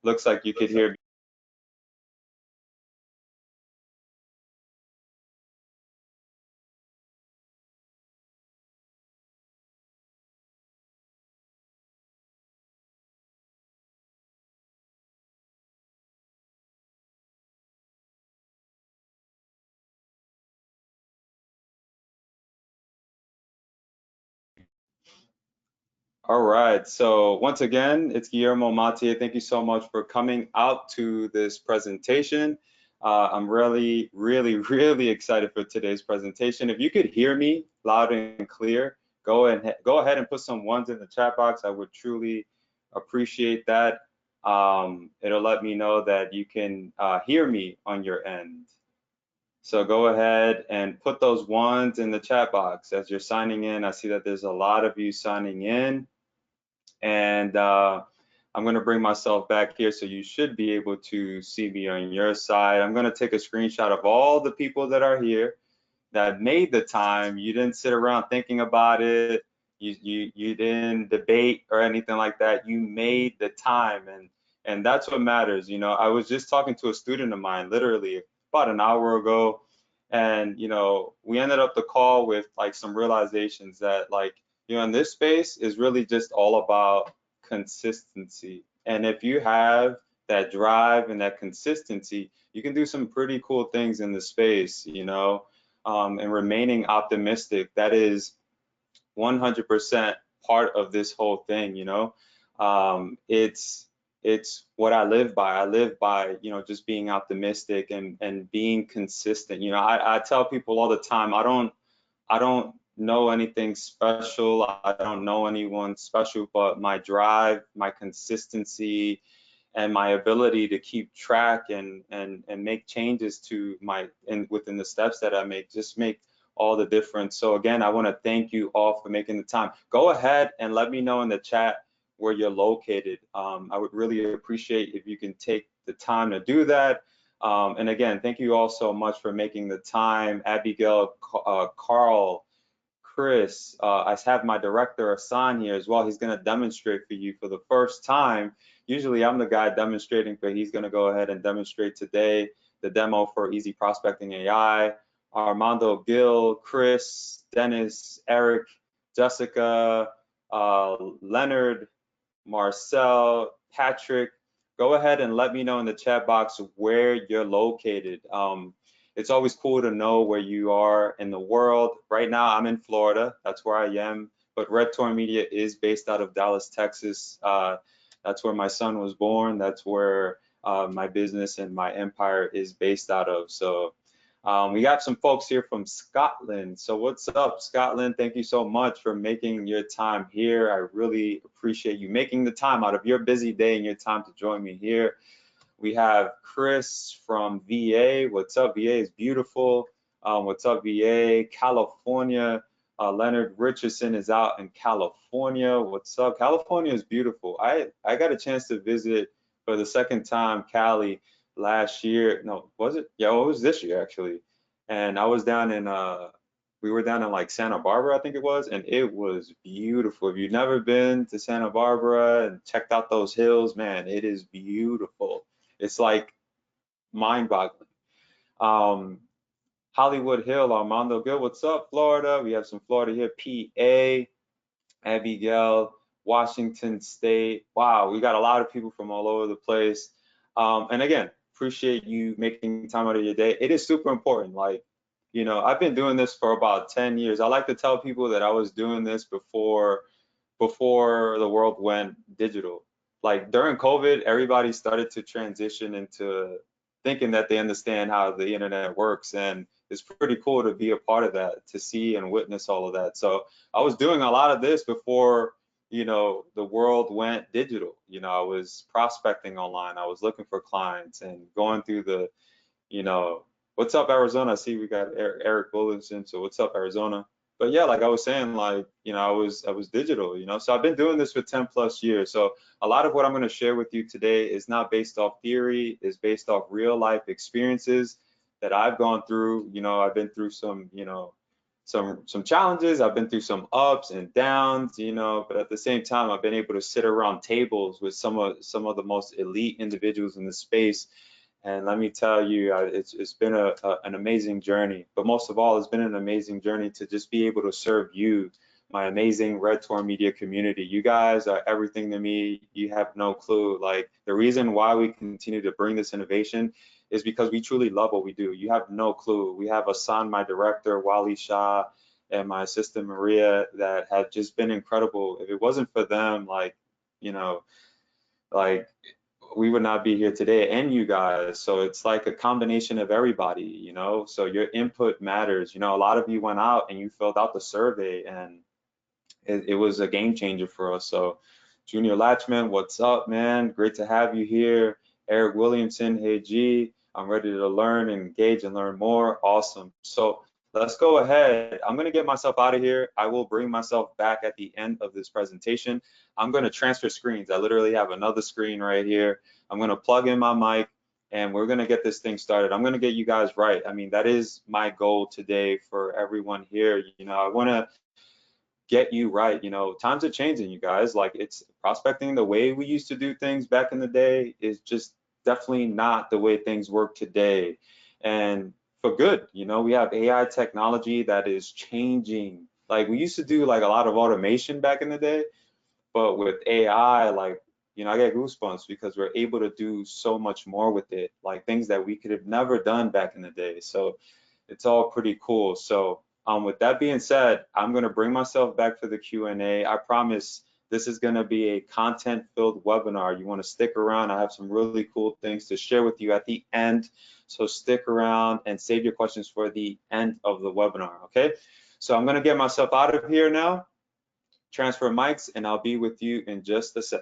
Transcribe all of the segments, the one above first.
Looks like you could hear me. All right. So once again, it's Guillermo Matia. Thank you so much for coming out to this presentation. I'm really excited for today's presentation. If you could hear me loud and clear, go ahead and put some ones in the chat box. I would truly appreciate that. It'll let me know that you can hear me on your end. So go ahead and put those ones in the chat box as you're signing in. I see that there's a lot of you signing in, and I'm going to bring myself back here so you should be able to see me on your side. I'm going to take a screenshot of all the people that are here that made the time. You didn't sit around thinking about it. You didn't debate or anything like that. You made the time, and that's what matters. You know, I was just talking to a student of mine literally about an hour ago, and you know, we ended up the call with like some realizations that, like, you know, in this space is really just all about consistency. And if you have that drive and that consistency, you can do some pretty cool things in the space, you know. And remaining optimistic, that is 100% part of this whole thing, you know. It's what I live by. I live by, you know, just being optimistic and being consistent. You know, I tell people all the time, I don't know anything special. I don't know anyone special, but my drive, my consistency, and my ability to keep track and make changes to my and within the steps that I make just make all the difference. So again, I want to thank you all for making the time. Go ahead and let me know in the chat where you're located. I would really appreciate if you can take the time to do that. And again, thank you all so much for making the time. Abigail, Carl, Chris, I have my director Asan here as well. He's going to demonstrate for you for the first time. Usually I'm the guy demonstrating, but he's going to go ahead and demonstrate today the demo for Easy Prospecting AI. Armando, Gil, Chris, Dennis, Eric, Jessica, Leonard, Marcel, Patrick, go ahead and let me know in the chat box where you're located. It's always cool to know where you are in the world. Right now, I'm in Florida. That's where I am. But Red Torn Media is based out of Dallas, Texas. That's where my son was born. That's where my business and my empire is based out of. So we got some folks here from Scotland. So what's up, Scotland? Thank you so much for making your time here. I really appreciate you making the time out of your busy day and your time to join me here. We have Chris from VA. What's up, VA is beautiful. What's up, VA? California. Leonard Richardson is out in California. What's up? California is beautiful. I got a chance to visit for the second time Cali last year. No, was it? Yeah, it was this year actually. And I was down in we were down in like Santa Barbara, I think it was, and it was beautiful. If you've never been to Santa Barbara and checked out those hills, man, it is beautiful. It's like mind-boggling. Um, Hollywood Hill, Armando Gill, what's up, Florida? We have some Florida here. PA, Abigail, Washington State. Wow, we got a lot of people from all over the place. And again, appreciate you making time out of your day. It is super important. Like, you know, I've been doing this for about 10 years. I like to tell people that I was doing this before the world went digital. Like during COVID, everybody started to transition into thinking that they understand how the internet works. And it's pretty cool to be a part of that, to see and witness all of that. So I was doing a lot of this before, you know, the world went digital. You know, I was prospecting online. I was looking for clients and going through the, you know, what's up, Arizona? I see we got Eric Bullinson. So what's up, Arizona? But yeah, like I was saying, like, you know, I was digital, you know, so I've been doing this for 10 plus years. So a lot of what I'm going to share with you today is not based off theory, is based off real life experiences that I've gone through. You know, I've been through some, you know, some challenges. I've been through some ups and downs, you know, but at the same time, I've been able to sit around tables with some of the most elite individuals in the space. And let me tell you, it's been an amazing journey. But most of all, it's been an amazing journey to just be able to serve you, my amazing Red Tour Media community. You guys are everything to me. You have no clue. Like, the reason why we continue to bring this innovation is because we truly love what we do. You have no clue. We have Asan, my director, Wally Shah, and my assistant Maria, that have just been incredible. If it wasn't for them, like, you know, like, we would not be here today, and you guys. So it's like a combination of everybody, you know. So your input matters. You know, a lot of you went out and you filled out the survey, and it was a game changer for us. So Junior Latchman, what's up, man? Great to have you here. Eric Williamson, hey G, I'm ready to learn and engage and learn more. Awesome. So let's go ahead. I'm gonna get myself out of here. I will bring myself back at the end of this presentation. I'm gonna transfer screens. I literally have another screen right here. I'm gonna plug in my mic and we're gonna get this thing started. I'm gonna get you guys right. I mean, that is my goal today for everyone here. You know, I wanna get you right. You know, times are changing, you guys. Like, it's prospecting, the way we used to do things back in the day is just definitely not the way things work today. And for good, you know, we have AI technology that is changing. Like, we used to do like a lot of automation back in the day, but with AI, like, you know, I get goosebumps because we're able to do so much more with it, like things that we could have never done back in the day. So it's all pretty cool. So with that being said, I'm going to bring myself back for the Q&A. I promise this is going to be a content-filled webinar. You want to stick around. I have some really cool things to share with you at the end. So stick around and save your questions for the end of the webinar, okay? So I'm going to get myself out of here now, transfer mics, and I'll be with you in just a sec.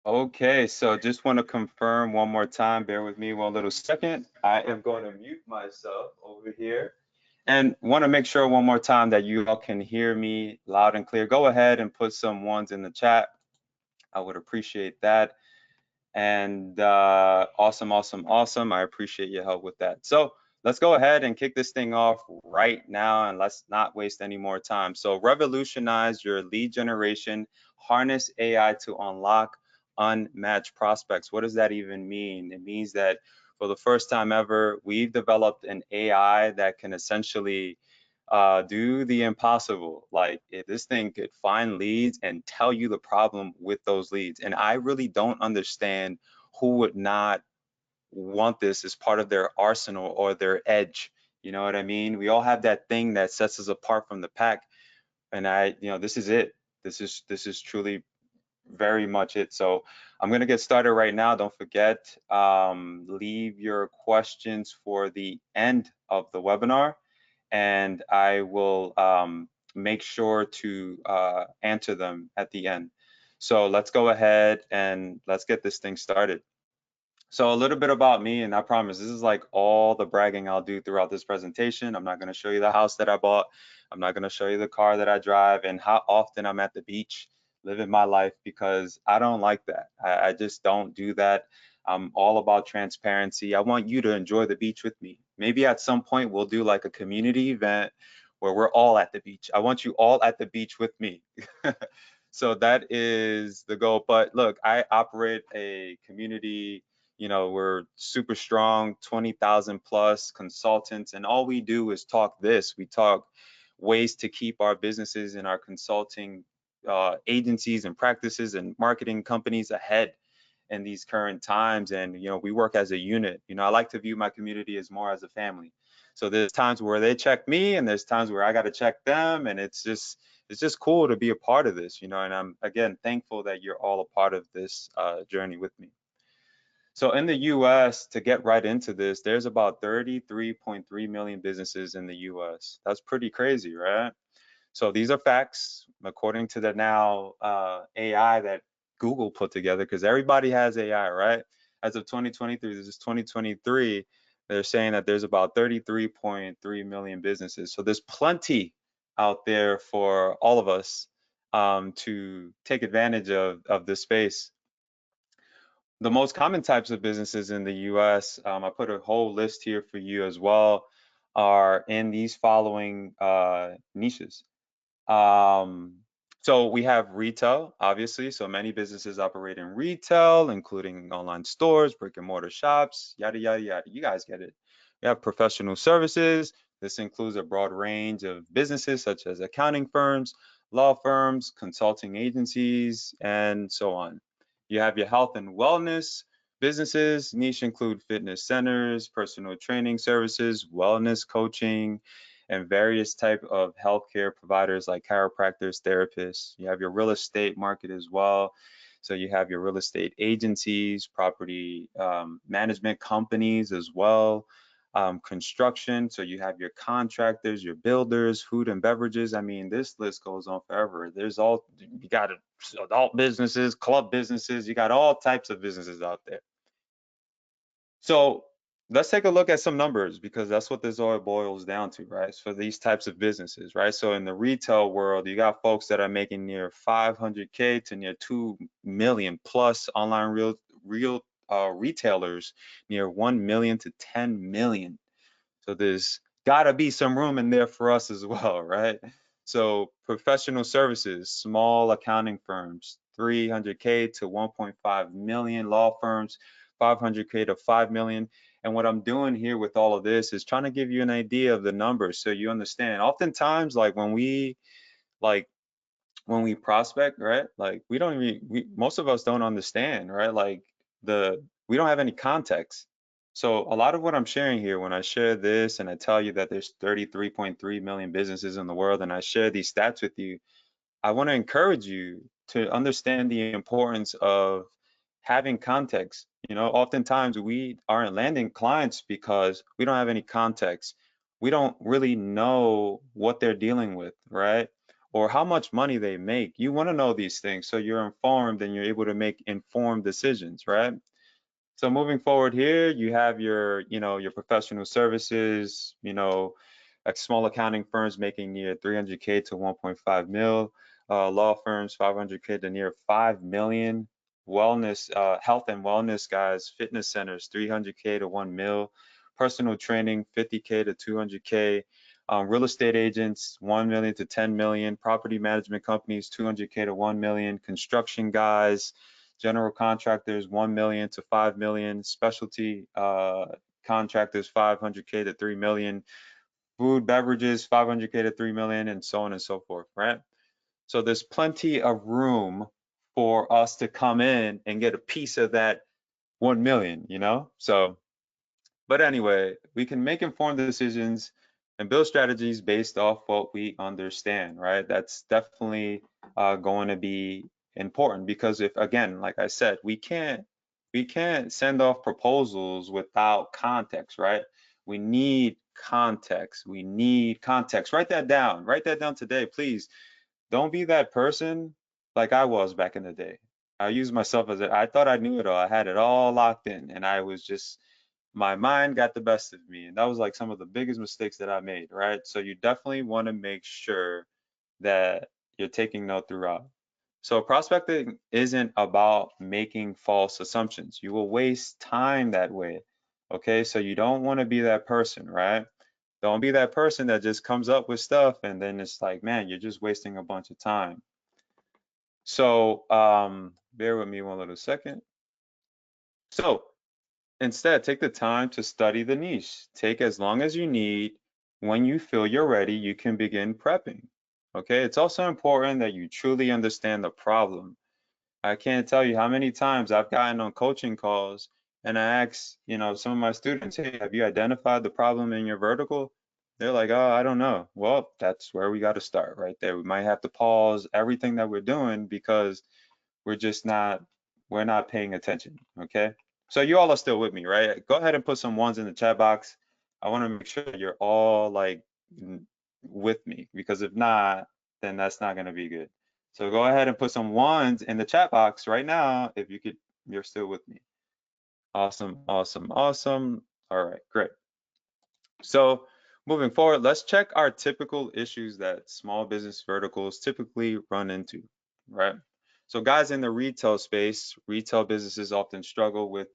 Okay, so just want to confirm one more time. Bear with me one little second. I am going to mute myself over here and want to make sure one more time that you all can hear me loud and clear. Go ahead and put some ones in the chat. I would appreciate that. And awesome, awesome, awesome. I appreciate your help with that. So let's go ahead and kick this thing off right now, and let's not waste any more time. So revolutionize your lead generation, harness AI to unlock unmatched prospects. What does that even mean? It means that for the first time ever, we've developed an AI that can essentially do the impossible. Like, if this thing could find leads and tell you the problem with those leads. And I really don't understand who would not want this as part of their arsenal or their edge. You know what I mean? We all have that thing that sets us apart from the pack. And you know, this is it. This is truly very much it. So I'm going to get started right now. Don't forget, leave your questions for the end of the webinar, and I will make sure to answer them at the end. So let's go ahead and let's get this thing started. So a little bit about me, and I promise this is like all the bragging I'll do throughout this presentation. I'm not going to show you the house that I bought. I'm not going to show you the car that I drive and how often I'm at the beach living my life, because I don't like that. I just don't do that. I'm all about transparency. I want you to enjoy the beach with me. Maybe at some point we'll do like a community event where we're all at the beach. I want you all at the beach with me. So that is the goal. But look, I operate a community, we're super strong, 20,000 plus consultants, and all we do is talk this. We talk ways to keep our businesses and our consulting agencies and practices and marketing companies ahead in these current times. And we work as a unit. I like to view my community as more as a family. So there's times where they check me and there's times where I got to check them, and it's just cool to be a part of this, and I'm again thankful that you're all a part of this journey with me. So in the US, to get right into this, there's about 33.3 million businesses in the US. That's pretty crazy, right? So these are facts according to the now AI that Google put together, because everybody has AI, right? As of 2023, this is 2023, they're saying that there's about 33.3 million businesses. So there's plenty out there for all of us to take advantage of this space. The most common types of businesses in the US, I put a whole list here for you as well, are in these following niches. Um, so we have retail, obviously. So many businesses operate in retail, including online stores, brick and mortar shops, yada, yada, yada. You guys get it. We have professional services. This includes a broad range of businesses such as accounting firms, law firms, consulting agencies, and so on. You have your health and wellness businesses. Niche include fitness centers, personal training services, wellness coaching, and various type of healthcare providers like chiropractors, therapists. You have your real estate market as well. So you have your real estate agencies, property management companies as well, construction. So you have your contractors, your builders, food and beverages. I mean, this list goes on forever. You got adult businesses, club businesses, you got all types of businesses out there. So let's take a look at some numbers, because that's what this all boils down to, right? For these types of businesses, right? So in the retail world, you got folks that are making near 500K to near 2 million plus, online real retailers near 1 million to 10 million. So there's got to be some room in there for us as well, right? So professional services, small accounting firms, 300K to 1.5 million, law firms, 500K to 5 million. And what I'm doing here with all of this is trying to give you an idea of the numbers so you understand. Oftentimes, like when we prospect, right? Like we don't even most of us don't understand, right? Like we don't have any context. So a lot of what I'm sharing here, when I share this and I tell you that there's 33.3 million businesses in the world and I share these stats with you, I want to encourage you to understand the importance of having context. Oftentimes we aren't landing clients because we don't have any context. We don't really know what they're dealing with, right? Or how much money they make. You want to know these things so you're informed and you're able to make informed decisions, right? So moving forward here, you have your professional services, like small accounting firms making near 300K to 1.5 mil, law firms 500K to near 5 million, wellness, health and wellness guys, fitness centers 300K to 1 mil, personal training 50K to 200K, real estate agents 1 million to 10 million, property management companies 200K to 1 million, construction guys, general contractors 1 million to 5 million, specialty contractors 500K to 3 million, food beverages 500K to 3 million, and so on and so forth, right? So there's plenty of room for us to come in and get a piece of that 1 million. But anyway, we can make informed decisions and build strategies based off what we understand, right? That's definitely going to be important, because if, again, like I said, we can't send off proposals without context, right? We need context. We need context. Write that down. Write that down today, please. Don't be that person like I was back in the day. I use myself I thought I knew it all. I had it all locked in, and I was just my mind got the best of me. And that was like some of the biggest mistakes that I made, right? So you definitely want to make sure that you're taking note throughout. So prospecting isn't about making false assumptions. You will waste time that way. Okay, so you don't want to be that person, right? Don't be that person that just comes up with stuff and then it's like, man, you're just wasting a bunch of time. So bear with me one little second. So instead, take the time to study the niche. Take as long as you need. When you feel you're ready, you can begin prepping. Okay, it's also important that you truly understand the problem. I can't tell you how many times I've gotten on coaching calls and I ask, some of my students, hey, have you identified the problem in your vertical? They're like, oh, I don't know. Well, that's where we got to start right there. We might have to pause everything that we're doing because we're just not, we're not paying attention. Okay. So you all are still with me, right? Go ahead and put some ones in the chat box. I want to make sure you're all like with me, because if not, then that's not going to be good. So go ahead and put some ones in the chat box right now if you could, you're still with me. Awesome, awesome, awesome. All right, great. So moving forward, let's check our typical issues that small business verticals typically run into, right? So guys, in the retail space, retail businesses often struggle with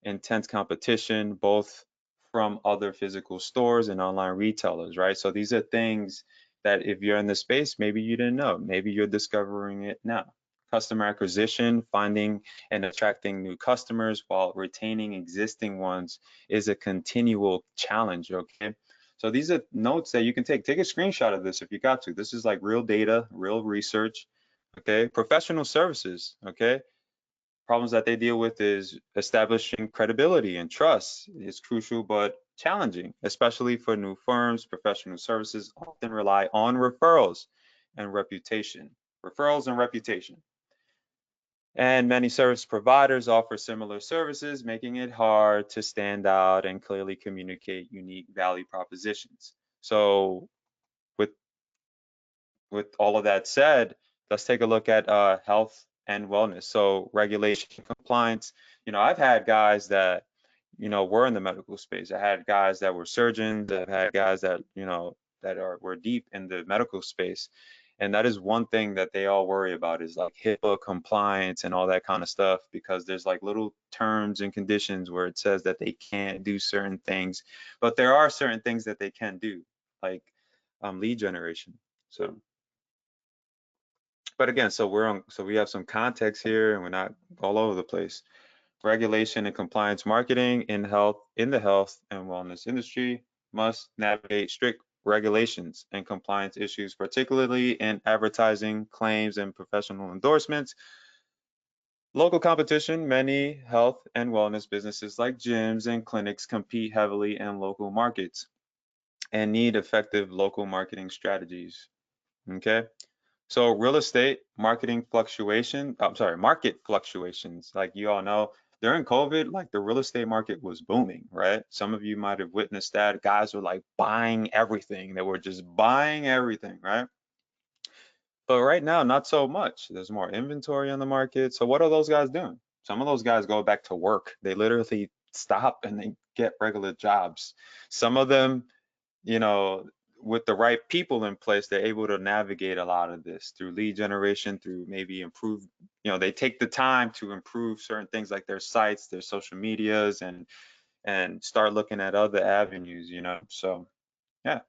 intense competition, both from other physical stores and online retailers, right? So these are things that if you're in the space, maybe you didn't know, maybe you're discovering it now. Customer acquisition, finding and attracting new customers while retaining existing ones is a continual challenge, okay? So these are notes that you can take. Take a screenshot of this if you got to. This is like real data, real research, okay? Professional services, okay? Problems that they deal with is establishing credibility and trust is crucial but challenging, especially for new firms. Professional services often rely on referrals and reputation. Referrals and reputation. And many service providers offer similar services, making it hard to stand out and clearly communicate unique value propositions. So with all of that said, let's take a look at health and wellness. So regulation compliance. I've had guys that, were in the medical space. I had guys that were surgeons. I've had guys that, were deep in the medical space. And that is one thing that they all worry about is like HIPAA compliance and all that kind of stuff, because there's like little terms and conditions where it says that they can't do certain things, but there are certain things that they can do, like lead generation. So but again, so we have some context here and we're not all over the place. Regulation and compliance marketing in the health and wellness industry must navigate strict regulations and compliance issues, particularly in advertising, claims, and professional endorsements. Local competition, many health and wellness businesses like gyms and clinics compete heavily in local markets and need effective local marketing strategies. Okay. So real estate market fluctuations, like you all know, during COVID, like the real estate market was booming, right? Some of you might have witnessed that. Guys were like buying everything. They were just buying everything, right? But right now, not so much. There's more inventory on the market. So what are those guys doing? Some of those guys go back to work. They literally stop and they get regular jobs. Some of them, you know, with the right people in place, they're able to navigate a lot of this through lead generation, through maybe improve, they take the time to improve certain things like their sites, their social medias, and start looking at other avenues. So yeah.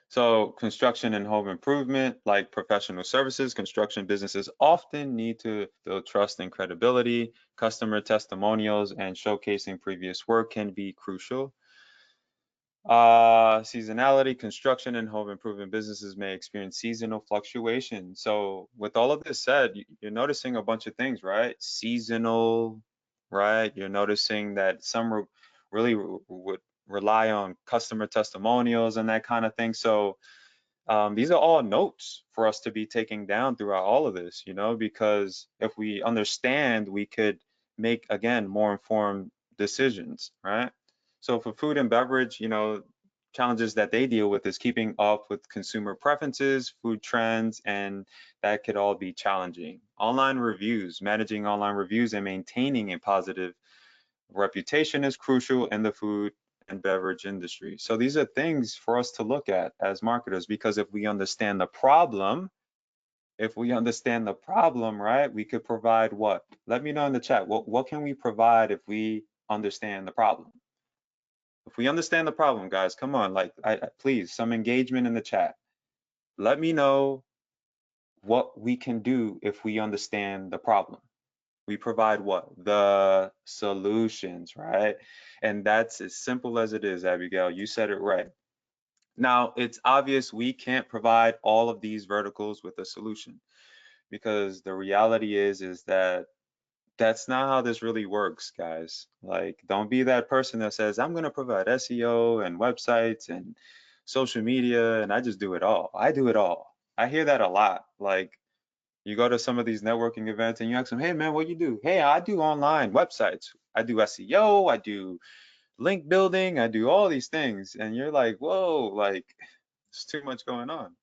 So construction and home improvement, like professional services, construction businesses often need to build trust and credibility. Customer testimonials and showcasing previous work can be crucial. Seasonality, construction and home improvement businesses may experience seasonal fluctuation. So with all of this said, you're noticing a bunch of things, right? Seasonal, right? You're noticing that some really would rely on customer testimonials and that kind of thing. So these are all notes for us to be taking down throughout all of this, because if we understand, we could make, again, more informed decisions, right? So for food and beverage, challenges that they deal with is keeping up with consumer preferences, food trends, and that could all be challenging. Online reviews, managing online reviews and maintaining a positive reputation is crucial in the food and beverage industry. So these are things for us to look at as marketers, because if we understand the problem, right, we could provide what? Let me know in the chat. What can we provide if we understand the problem? If we understand the problem, guys, come on, like, please, some engagement in the chat. Let me know what we can do if we understand the problem. We provide what? The solutions, right? And that's as simple as it is, Abigail. You said it right. Now, it's obvious we can't provide all of these verticals with a solution because the reality is that that's not how this really works, guys. Like, don't be that person that says, I'm going to provide SEO and websites and social media, and I just do it all. I do it all. I hear that a lot. Like, you go to some of these networking events and you ask them, hey, man, what you do? Hey, I do online websites. I do SEO. I do link building. I do all these things. And you're like, whoa, like, there's too much going on.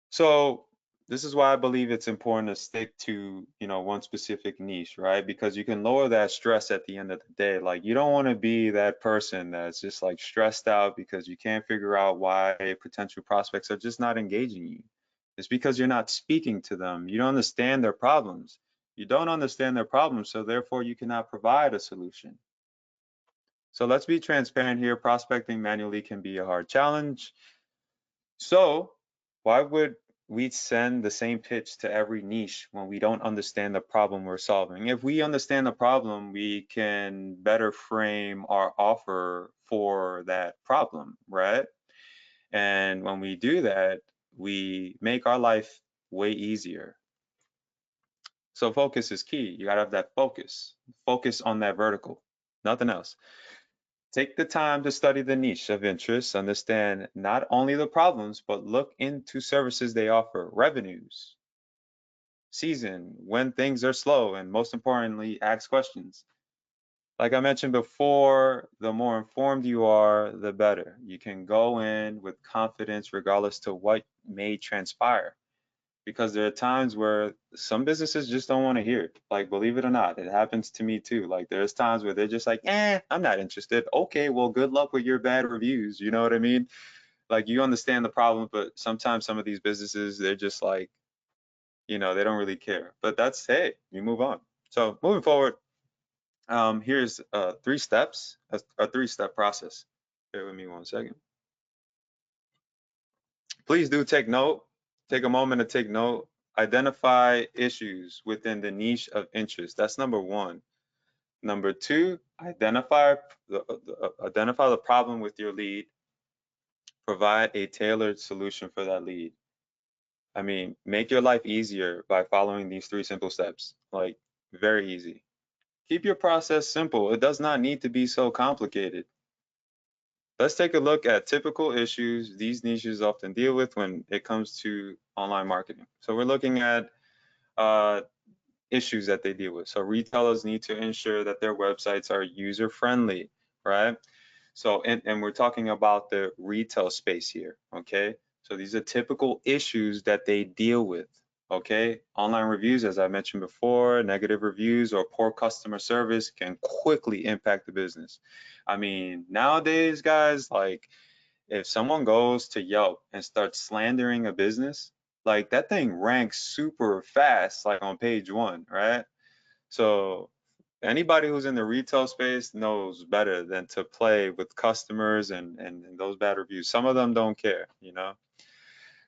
So this is why I believe it's important to stick to, one specific niche, right? Because you can lower that stress at the end of the day. Like you don't want to be that person that's just like stressed out because you can't figure out why potential prospects are just not engaging you. It's because you're not speaking to them. You don't understand their problems. You don't understand their problems, so therefore you cannot provide a solution. So let's be transparent here. Prospecting manually can be a hard challenge. So why would we send the same pitch to every niche when we don't understand the problem we're solving? If we understand the problem, we can better frame our offer for that problem, right? And when we do that, we make our life way easier. So focus is key. You gotta have that focus. Focus on that vertical, nothing else. Take the time to study the niche of interest, understand not only the problems, but look into services they offer, revenues, season, when things are slow, and most importantly, ask questions. Like I mentioned before, the more informed you are, the better. You can go in with confidence regardless to what may transpire. Because there are times where some businesses just don't want to hear it. Like, believe it or not, it happens to me too. Like, there's times where they're just like, I'm not interested. Okay, well, good luck with your bad reviews. You know what I mean? Like, you understand the problem, but sometimes some of these businesses, they're just like, they don't really care. But that's, hey, we move on. So, moving forward, here's 3 steps, a 3-step process. Bear with me one second. Please do take note. Take a moment to take note. Identify issues within the niche of interest. That's number one. Number two, identify the problem with your lead. Provide a tailored solution for that lead. I mean, make your life easier by following these 3 simple steps. Like, very easy. Keep your process simple. It does not need to be so complicated. Let's take a look at typical issues these niches often deal with when it comes to online marketing. So we're looking at uh, issues that they deal with. So retailers need to ensure that their websites are user friendly, right? So, and we're talking about the retail space here, okay? So these are typical issues that they deal with, okay? Online reviews, as I mentioned before, negative reviews or poor customer service can quickly impact the business. I mean, nowadays, guys, like if someone goes to Yelp and starts slandering a business, like that thing ranks super fast, like on page 1, right? So anybody who's in the retail space knows better than to play with customers and those bad reviews. Some of them don't care, you know.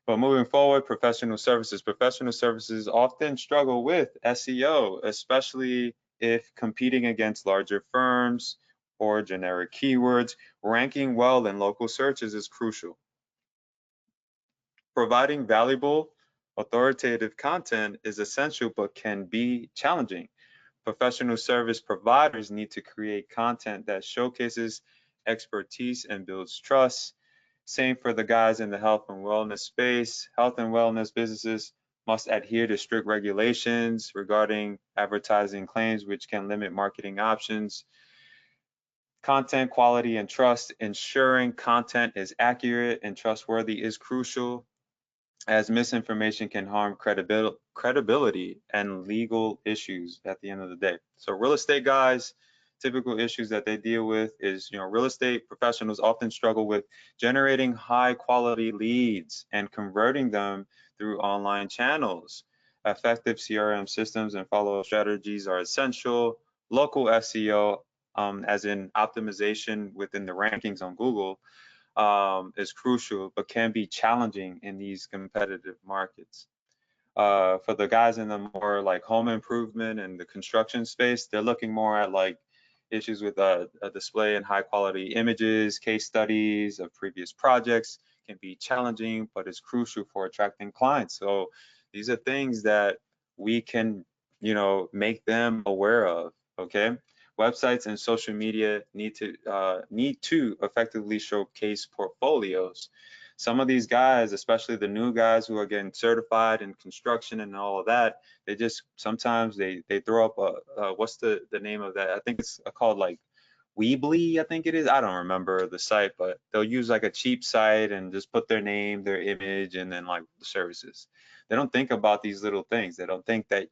But moving forward, professional services. Professional services often struggle with SEO, especially if competing against larger firms or generic keywords. Ranking well in local searches is crucial. Providing valuable, authoritative content is essential but can be challenging. Professional service providers need to create content that showcases expertise and builds trust. Same for the guys in the health and wellness space. Health and wellness businesses must adhere to strict regulations regarding advertising claims, which can limit marketing options. Content quality and trust. Ensuring content is accurate and trustworthy is crucial, as misinformation can harm credibility and legal issues at the end of the day. So real estate guys, typical issues that they deal with is, real estate professionals often struggle with generating high quality leads and converting them through online channels. Effective CRM systems and follow-up strategies are essential. Local SEO, as in optimization within the rankings on Google, is crucial, but can be challenging in these competitive markets. For the guys in the more like home improvement and the construction space, they're looking more at like issues with a display and high quality images, case studies of previous projects can be challenging, but it's crucial for attracting clients. So these are things that we can, make them aware of. Okay. Websites and social media need to effectively showcase portfolios. Some of these guys, especially the new guys who are getting certified in construction and all of that, they just sometimes they throw up what's the name of that? I think it's called like Weebly, I think it is. I don't remember the site, but they'll use like a cheap site and just put their name, their image, and then like the services. They don't think about these little things. They don't think that,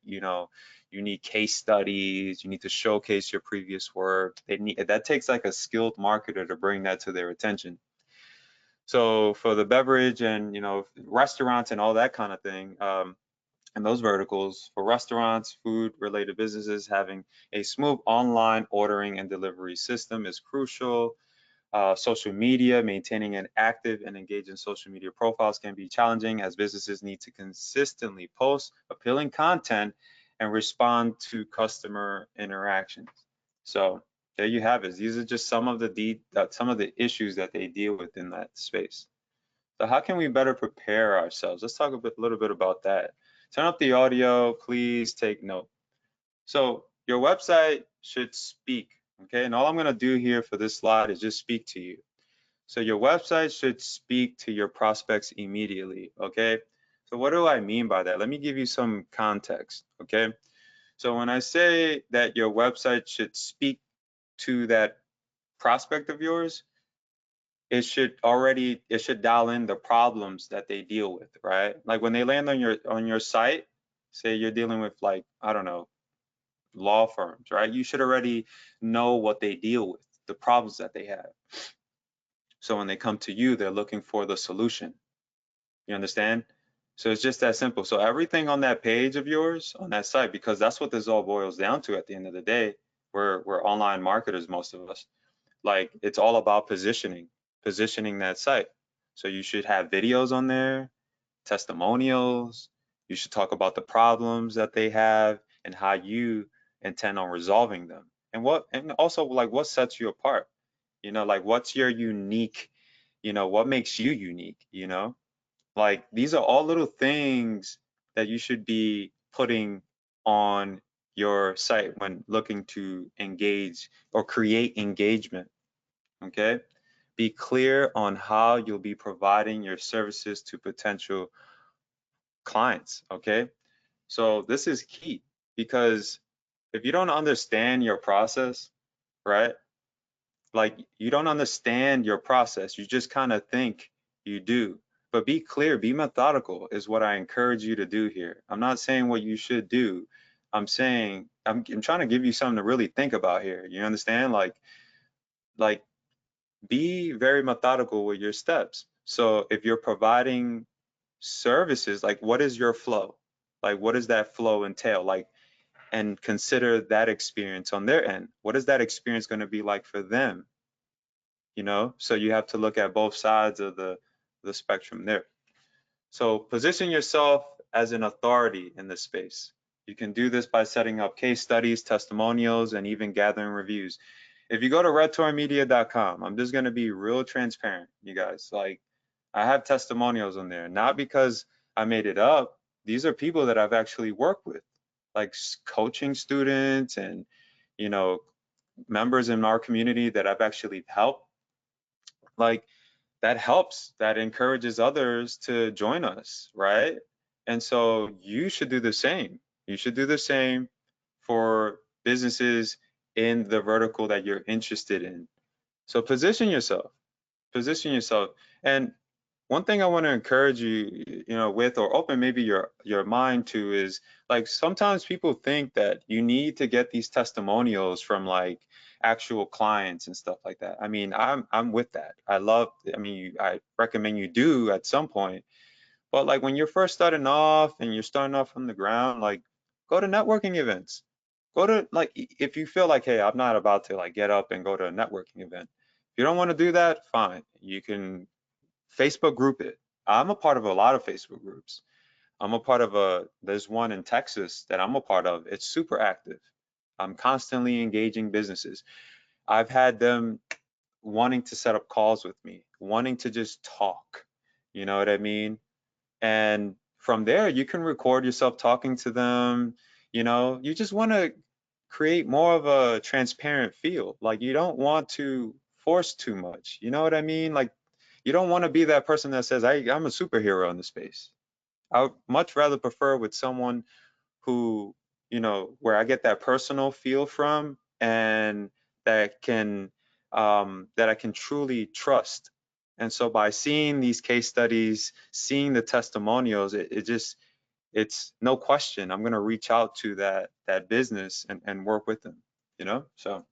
you need case studies, you need to showcase your previous work. That takes like a skilled marketer to bring that to their attention. So for the beverage and, restaurants and all that kind of thing, and those verticals, for restaurants, food related businesses, having a smooth online ordering and delivery system is crucial. Social media, maintaining an active and engaging social media profiles can be challenging as businesses need to consistently post appealing content and respond to customer interactions. So there you have it. These are just some of the issues that they deal with in that space. So how can we better prepare ourselves? Let's talk a little bit about that. Turn up the audio, please take note. So your website should speak, okay? And all I'm gonna do here for this slide is just speak to you. So your website should speak to your prospects immediately, okay? So what do I mean by that? Let me give you some context, okay? So when I say that your website should speak to that prospect of yours, it should dial in the problems that they deal with, right? Like when they land on your site, say you're dealing with like, I don't know, law firms, right? You should already know what they deal with, the problems that they have. So when they come to you, they're looking for the solution. You understand? So it's just that simple. So everything on that page of yours, on that site, because that's what this all boils down to at the end of the day, we're online marketers, most of us. Like it's all about positioning that site. So you should have videos on there, testimonials. You should talk about the problems that they have and how you intend on resolving them. And also like what sets you apart? Like what's your unique, what makes you unique, Like these are all little things that you should be putting on your site when looking to engage or create engagement. Okay. Be clear on how you'll be providing your services to potential clients. Okay. So this is key because if you don't understand your process, right? Like you don't understand your process, you just kind of think you do. But be clear, be methodical is what I encourage you to do here. I'm not saying what you should do. I'm saying I'm trying to give you something to really think about here. You understand? Like be very methodical with your steps. So if you're providing services, like what is your flow? Like what does that flow entail? Like and consider that experience on their end. What is that experience going to be like for them? So you have to look at both sides of the spectrum there. So position yourself as an authority in this space. You can do this by setting up case studies, testimonials, and even gathering reviews. If you go to redtourmedia.com, I'm just going to be real transparent, you guys. Like I have testimonials on there, not because I made it up. These are people that I've actually worked with, like coaching students and, members in our community that I've actually helped. Like that helps, that encourages others to join us, right? And so you should do the same. You should do the same for businesses in the vertical that you're interested in. So position yourself. And one thing I want to encourage you, with or open maybe your mind to is like sometimes people think that you need to get these testimonials from like actual clients and stuff like that. I mean, I'm with that. I recommend you do at some point. But like when you're first starting off and you're starting off from the ground, like go to networking events. Go to like if you feel like, hey, I'm not about to like get up and go to a networking event. you don't want to do that, fine. You can Facebook group it. I'm a part of a lot of Facebook groups. I'm a part of there's one in Texas that I'm a part of. It's super active. I'm constantly engaging businesses. I've had them wanting to set up calls with me, wanting to just talk. You know what I mean? And from there, you can record yourself talking to them. You just want to create more of a transparent feel. Like you don't want to force too much. You know what I mean? Like you don't want to be that person that says, I'm a superhero in the space. I would much rather prefer with someone who, where I get that personal feel from and that can that I can truly trust. And so by seeing these case studies, seeing the testimonials, it's no question I'm gonna reach out to that business and work with them. So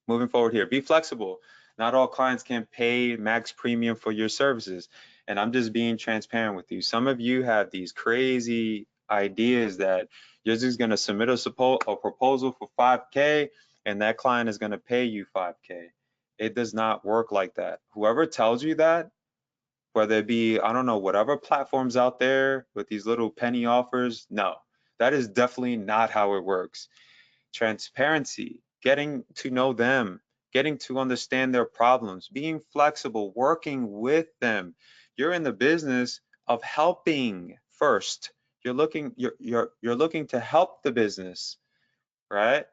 moving forward here, be flexible. Not all clients can pay max premium for your services. And I'm just being transparent with you. Some of you have these crazy ideas that you're just going to submit a proposal for 5K and that client is going to pay you 5K. It does not work like that. Whoever tells you that, whether it be, I don't know, whatever platforms out there with these little penny offers, no, that is definitely not how it works. Transparency, getting to know them, getting to understand their problems, being flexible, working with them. You're in the business of helping first. You're looking to help the business, right?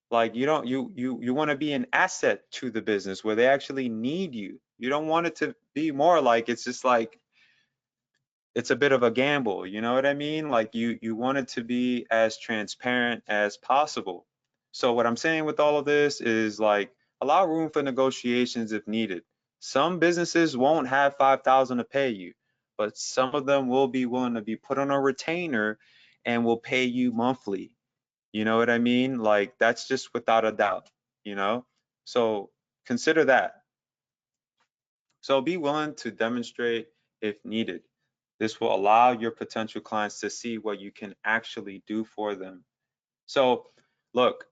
Like you don't you want to be an asset to the business where they actually need you. You don't want it to be more like it's just like it's a bit of a gamble, you know what I mean? Like you want it to be as transparent as possible. So what I'm saying with all of this is like allow room for negotiations if needed. Some businesses won't have 5,000 to pay you, but some of them will be willing to be put on a retainer and will pay you monthly. You know what I mean? Like that's just without a doubt. So consider that. So be willing to demonstrate if needed. This will allow your potential clients to see what you can actually do for them. So look,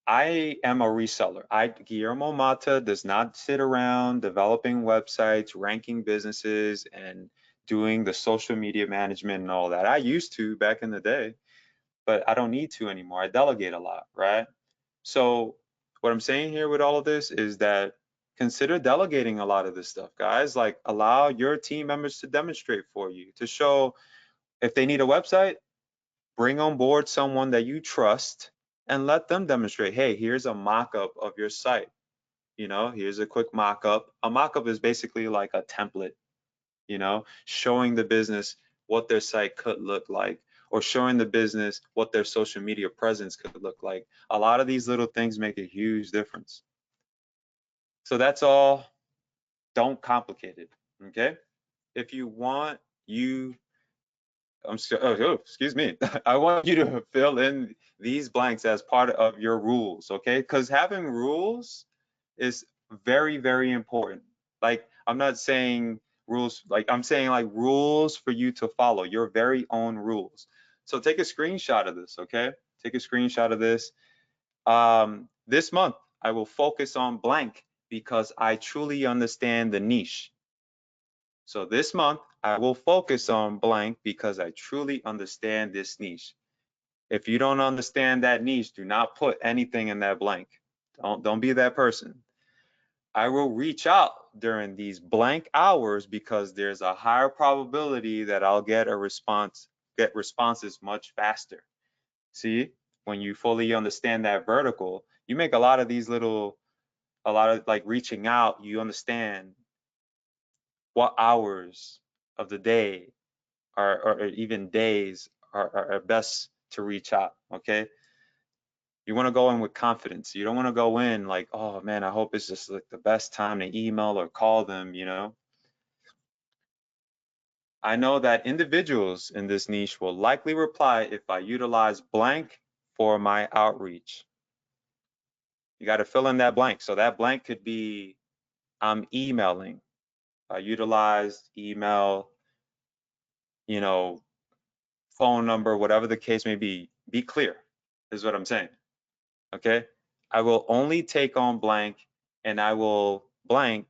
I am a reseller. Guillermo Mata does not sit around developing websites, ranking businesses, and doing the social media management and all that. I used to back in the day, but I don't need to anymore. I delegate a lot, right? So what I'm saying here with all of this is that consider delegating a lot of this stuff, guys. Like allow your team members to demonstrate for you, to show if they need a website, bring on board someone that you trust and let them demonstrate, hey, here's a mock-up of your site. Here's a quick mock-up. A mock-up is basically like a template, showing the business what their site could look like or showing the business what their social media presence could look like. A lot of these little things make a huge difference. So that's all. Don't complicate it, okay? If you want, excuse me. I want you to fill in these blanks as part of your rules, okay? Because having rules is very, very important. Like, I'm not saying rules, like, I'm saying like rules for you to follow, your very own rules. So take a screenshot of this, okay? Take a screenshot of this. This month, I will focus on blank because I truly understand the niche. So this month, I will focus on blank because I truly understand this niche. If you don't understand that niche, do not put anything in that blank. Don't be that person. I will reach out during these blank hours because there's a higher probability that I'll get responses much faster. See, when you fully understand that vertical, you make a lot of like reaching out, you understand what hours of the day or even days are best to reach out, okay? You want to go in with confidence. You don't want to go in like, oh man, I hope it's just like the best time to email or call them. I know that individuals in this niche will likely reply if I utilize blank for my outreach. You got to fill in that blank. So that blank could be I'm emailing. I utilize email, you know, phone number, whatever the case may be. Be clear, is what I'm saying. Okay. I will only take on blank and I will blank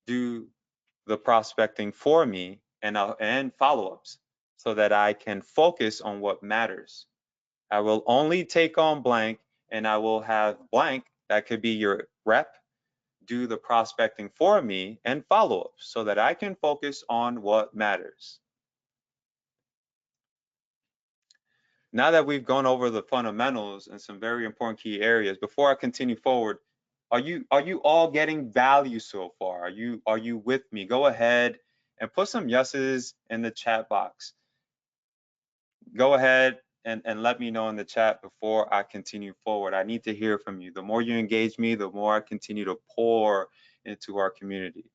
do the prospecting for me and follow-ups so that I can focus on what matters. I will only take on blank and I will have blank, that could be your rep, do the prospecting for me and follow-ups so that I can focus on what matters. Now that we've gone over the fundamentals and some very important key areas, before I continue forward, are you all getting value so far? Are you with me? Go ahead and put some yeses in the chat box. Go ahead and let me know in the chat before I continue forward. I need to hear from you. The more you engage me, the more I continue to pour into our community.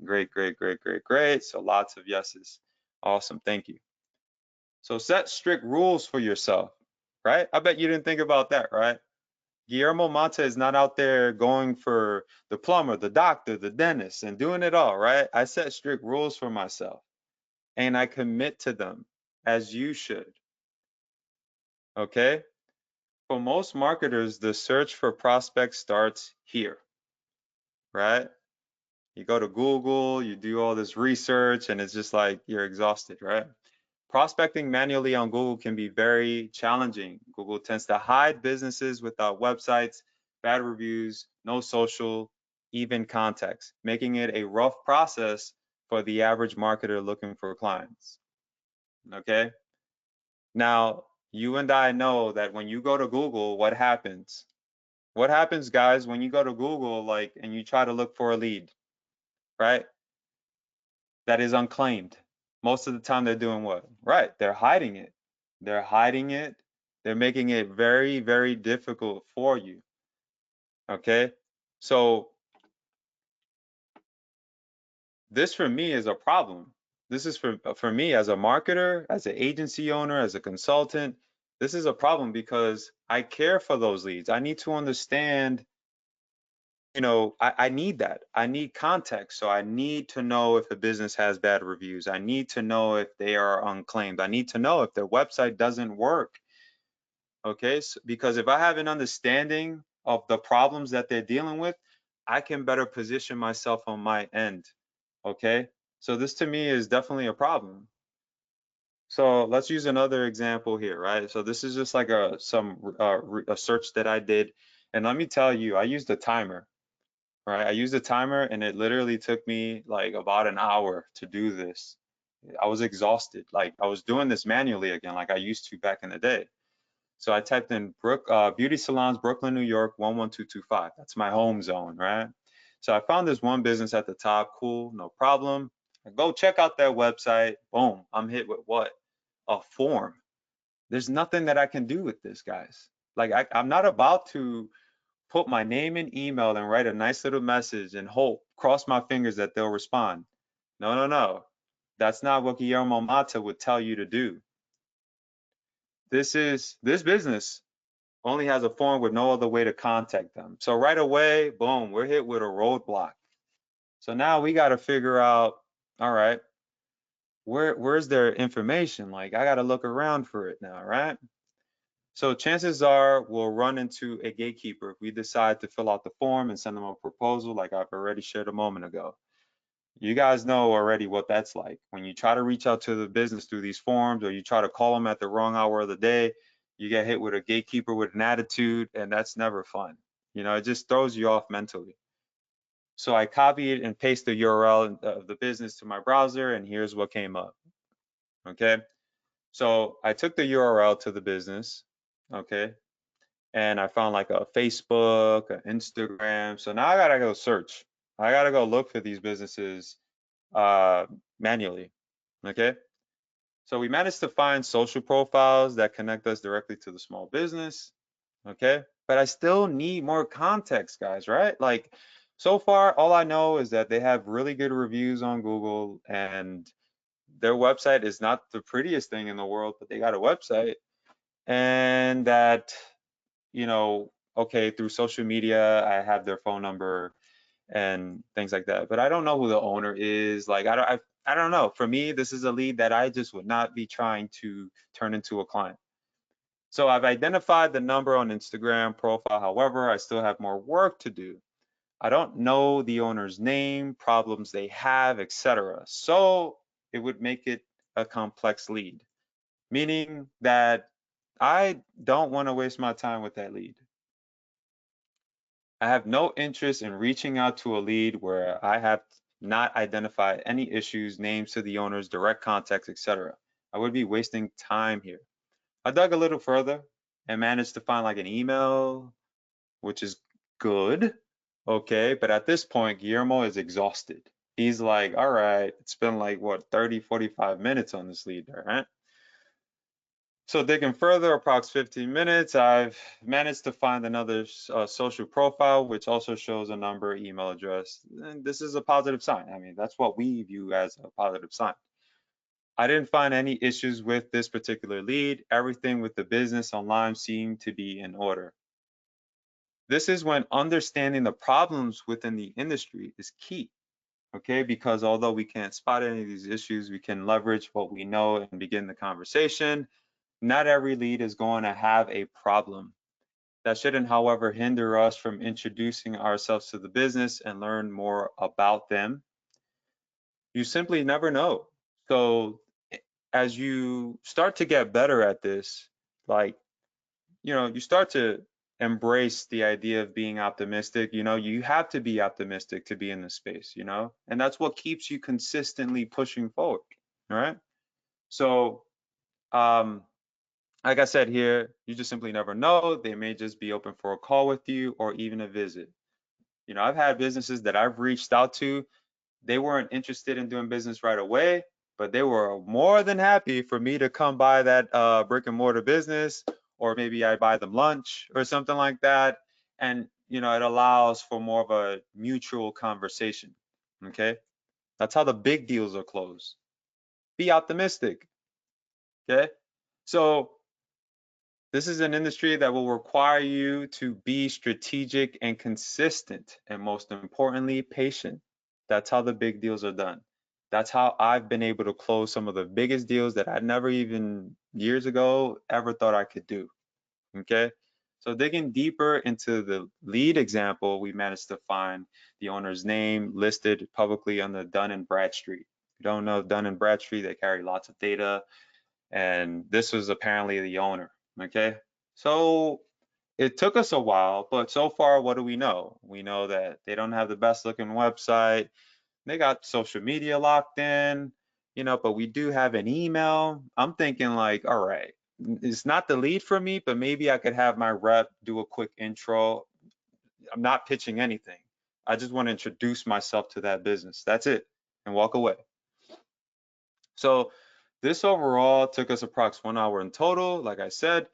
Great, great, great, great, great. So lots of yeses. Awesome. Thank you. So set strict rules for yourself, right? I bet you didn't think about that, right? Guillermo Mata is not out there going for the plumber, the doctor, the dentist, and doing it all, right? I set strict rules for myself and I commit to them as you should, okay? For most marketers, the search for prospects starts here, right? You go to Google, you do all this research, and it's just like you're exhausted, right? Prospecting manually on Google can be very challenging. Google tends to hide businesses without websites, bad reviews, no social, even context, making it a rough process for the average marketer looking for clients. Okay? Now, you and I know that when you go to Google, what happens? What happens, guys, when you go to Google, like, and you try to look for a lead, right? That is unclaimed. Most of the time they're doing what? Right, they're hiding it. They're hiding it. They're making it very, very difficult for you. Okay? So this for me is a problem. This is for me as a marketer, as an agency owner, as a consultant. This is a problem because I care for those leads. I need to understand, I need that. I need context. So I need to know if a business has bad reviews. I need to know if they are unclaimed. I need to know if their website doesn't work. Okay, so, because if I have an understanding of the problems that they're dealing with, I can better position myself on my end. Okay, so this to me is definitely a problem. So let's use another example here, right? So this is just like a search that I did, and let me tell you, I used a timer, right? I used a timer, and it literally took me like about an hour to do this. I was exhausted, like I was doing this manually again, like I used to back in the day. So I typed in beauty salons, Brooklyn, New York, 11225. That's my home zone, right? So I found this one business at the top. Cool, no problem. I go check out their website. Boom, I'm hit with what? A form. There's nothing that I can do with this, guys. Like I'm not about to put my name and email and write a nice little message and hope, cross my fingers that they'll respond. No, no, no. That's not what Guillermo Mata would tell you to do. This business only has a form with no other way to contact them. So right away, boom, we're hit with a roadblock. So now we got to figure out, all right, where's their information? Like I got to look around for it now, right? So chances are we'll run into a gatekeeper if we decide to fill out the form and send them a proposal like I've already shared a moment ago. You guys know already what that's like. When you try to reach out to the business through these forms or you try to call them at the wrong hour of the day, you get hit with a gatekeeper with an attitude, and that's never fun. It just throws you off mentally. So I copied and pasted the URL of the business to my browser, and here's what came up. Okay. So I took the URL to the business. Okay. And I found like a Facebook, an Instagram. So now I gotta go search. I gotta go look for these businesses manually. Okay. So we managed to find social profiles that connect us directly to the small business. Okay. But I still need more context, guys, right? Like so far, all I know is that they have really good reviews on Google and their website is not the prettiest thing in the world, but they got a website. And that, okay, through social media, I have their phone number and things like that. But I don't know who the owner is. Like I don't know. For me, this is a lead that I just would not be trying to turn into a client. So I've identified the number on Instagram profile. However, I still have more work to do. I don't know the owner's name, problems they have, etc. So it would make it a complex lead, meaning that I don't want to waste my time with that lead. I have no interest in reaching out to a lead where I have not identified any issues, names to the owners, direct contacts, etc. I would be wasting time here. I dug a little further and managed to find like an email, which is good. Okay, but at this point, Guillermo is exhausted. He's like, all right, it's been like what, 30, 45 minutes on this lead, all right? So digging further, approx 15 minutes, I've managed to find another social profile, which also shows a number, email address. And this is a positive sign. I mean, that's what we view as a positive sign. I didn't find any issues with this particular lead. Everything with the business online seemed to be in order. This is when understanding the problems within the industry is key, okay? Because although we can't spot any of these issues, we can leverage what we know and begin the conversation. Not every lead is going to have a problem. That shouldn't, however, hinder us from introducing ourselves to the business and learn more about them. You simply never know. So as you start to get better at this, like, you start to embrace the idea of being optimistic. You have to be optimistic to be in this space, and that's what keeps you consistently pushing forward. All right. So, um, like I said here, you just simply never know. They may just be open for a call with you or even a visit. I've had businesses that I've reached out to. They weren't interested in doing business right away, but they were more than happy for me to come by that brick and mortar business, or maybe I buy them lunch or something like that. And, it allows for more of a mutual conversation. Okay. That's how the big deals are closed. Be optimistic. Okay. So, this is an industry that will require you to be strategic and consistent, and most importantly, patient. That's how the big deals are done. That's how I've been able to close some of the biggest deals that I never even years ago ever thought I could do. Okay. So digging deeper into the lead example, we managed to find the owner's name listed publicly on the Dun and Bradstreet. If you don't know Dun and Bradstreet, they carry lots of data, and this was apparently the owner. Okay, so it took us a while, but so far, what do we know? We know that they don't have the best looking website. They got social media locked in, but we do have an email. I'm thinking like, all right, it's not the lead for me, but maybe I could have my rep do a quick intro. I'm not pitching anything. I just want to introduce myself to that business. That's it, and walk away. So this overall took us approx 1 hour in total. Like I said,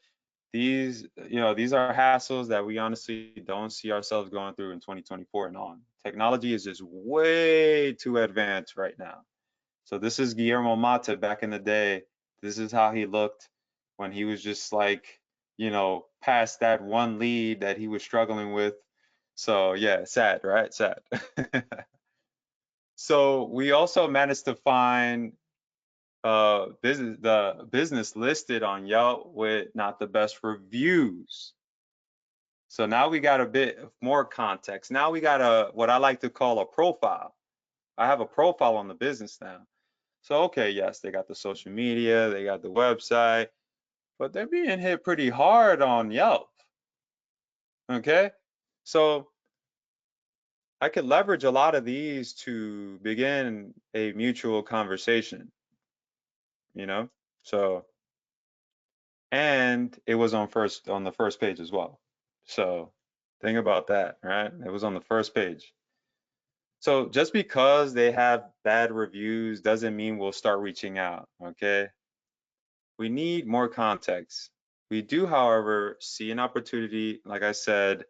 these are hassles that we honestly don't see ourselves going through in 2024 and on. Technology is just way too advanced right now. So this is Guillermo Mata back in the day. This is how he looked when he was just like, past that one lead that he was struggling with. So yeah, sad, right? Sad. So we also managed to find the business listed on Yelp with not the best reviews. So now we got a bit of more context. Now we got what I like to call a profile. I have a profile on the business now. So okay, yes, they got the social media, they got the website, but they're being hit pretty hard on Yelp. Okay? So I could leverage a lot of these to begin a mutual conversation, you know? So and it was on the first page as well. So think about that, right? It was on the first page. So just because they have bad reviews doesn't mean we'll start reaching out, okay? We need more context. We do, however, see an opportunity, like I said,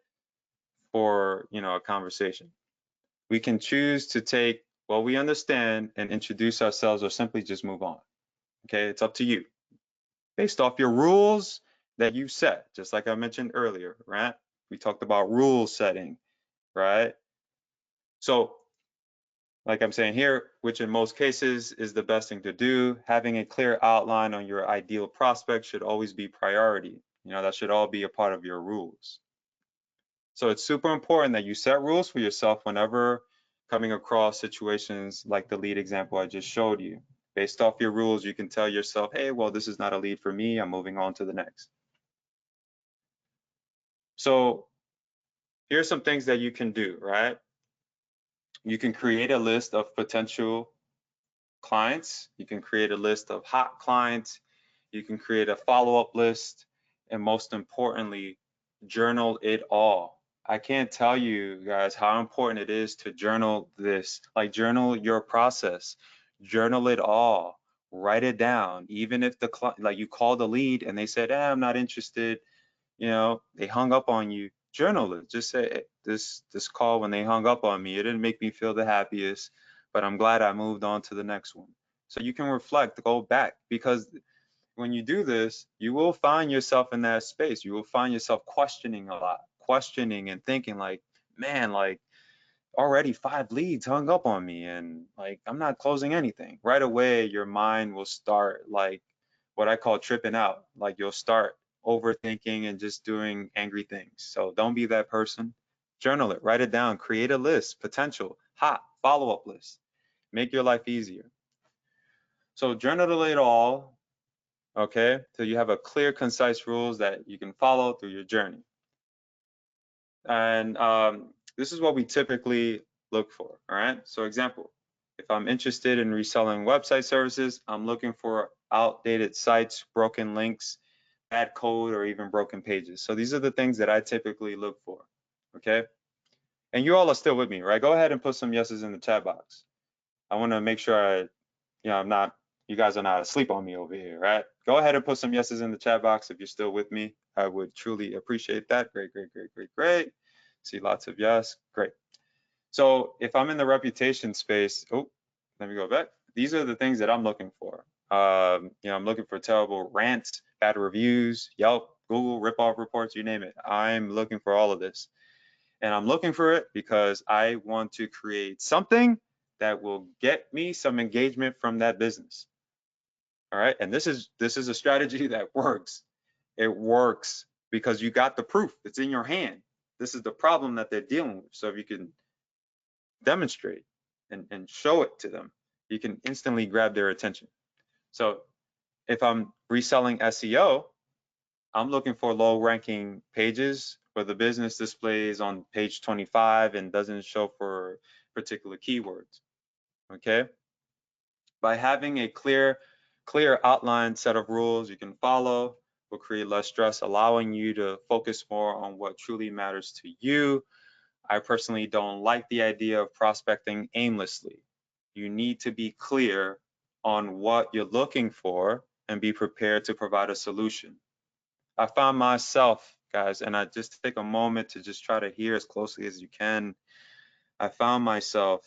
for, a conversation. We can choose to take what we understand and introduce ourselves, or simply just move on. Okay, it's up to you. Based off your rules that you set, just like I mentioned earlier, right? We talked about rule setting, right? So like I'm saying here, which in most cases is the best thing to do, having a clear outline on your ideal prospect should always be priority. That should all be a part of your rules. So it's super important that you set rules for yourself whenever coming across situations like the lead example I just showed you. Based off your rules, you can tell yourself, hey, well, this is not a lead for me. I'm moving on to the next. So here's some things that you can do, right? You can create a list of potential clients. You can create a list of hot clients. You can create a follow-up list. And most importantly, journal it all. I can't tell you guys how important it is to journal this, like journal your process, journal it all, write it down. Even if the client, like you call the lead and they said, I'm not interested, they hung up on you, journal it. Just say this call when they hung up on me, it didn't make me feel the happiest, but I'm glad I moved on to the next one. So you can reflect, go back, because when you do this, you will find yourself in that space. You will find yourself questioning a lot, questioning and thinking like, man, like already 5 leads hung up on me and like I'm not closing anything. Right away, your mind will start like what I call tripping out. Like you'll start overthinking and just doing angry things. So don't be that person. Journal it, write it down, create a list, potential, hot, follow-up list. Make your life easier. So journal it all, okay? So you have a clear, concise rules that you can follow through your journey. And this is what we typically look for, all right? So example, if I'm interested in reselling website services, I'm looking for outdated sites, broken links, bad code, or even broken pages. So these are the things that I typically look for, okay? And you all are still with me, right? Go ahead and put some yeses in the chat box. I wanna make sure you guys are not asleep on me over here, right? Go ahead and put some yeses in the chat box if you're still with me. I would truly appreciate that. Great, great, great, great, great. See lots of yes, great. So if I'm in the reputation space, let me go back. These are the things that I'm looking for. I'm looking for terrible rants, bad reviews, Yelp, Google, ripoff reports, you name it. I'm looking for all of this. And I'm looking for it because I want to create something that will get me some engagement from that business. All right. And this is a strategy that works. It works because you got the proof. It's in your hand. This is the problem that they're dealing with. So if you can demonstrate and show it to them, you can instantly grab their attention. So if I'm reselling SEO, I'm looking for low ranking pages where the business displays on page 25 and doesn't show for particular keywords. Okay. By having a clear outlined set of rules you can follow will create less stress, allowing you to focus more on what truly matters to you. I personally don't like the idea of prospecting aimlessly. You need to be clear on what you're looking for and be prepared to provide a solution. I found myself, guys, and I just take a moment to just try to hear as closely as you can. I found myself,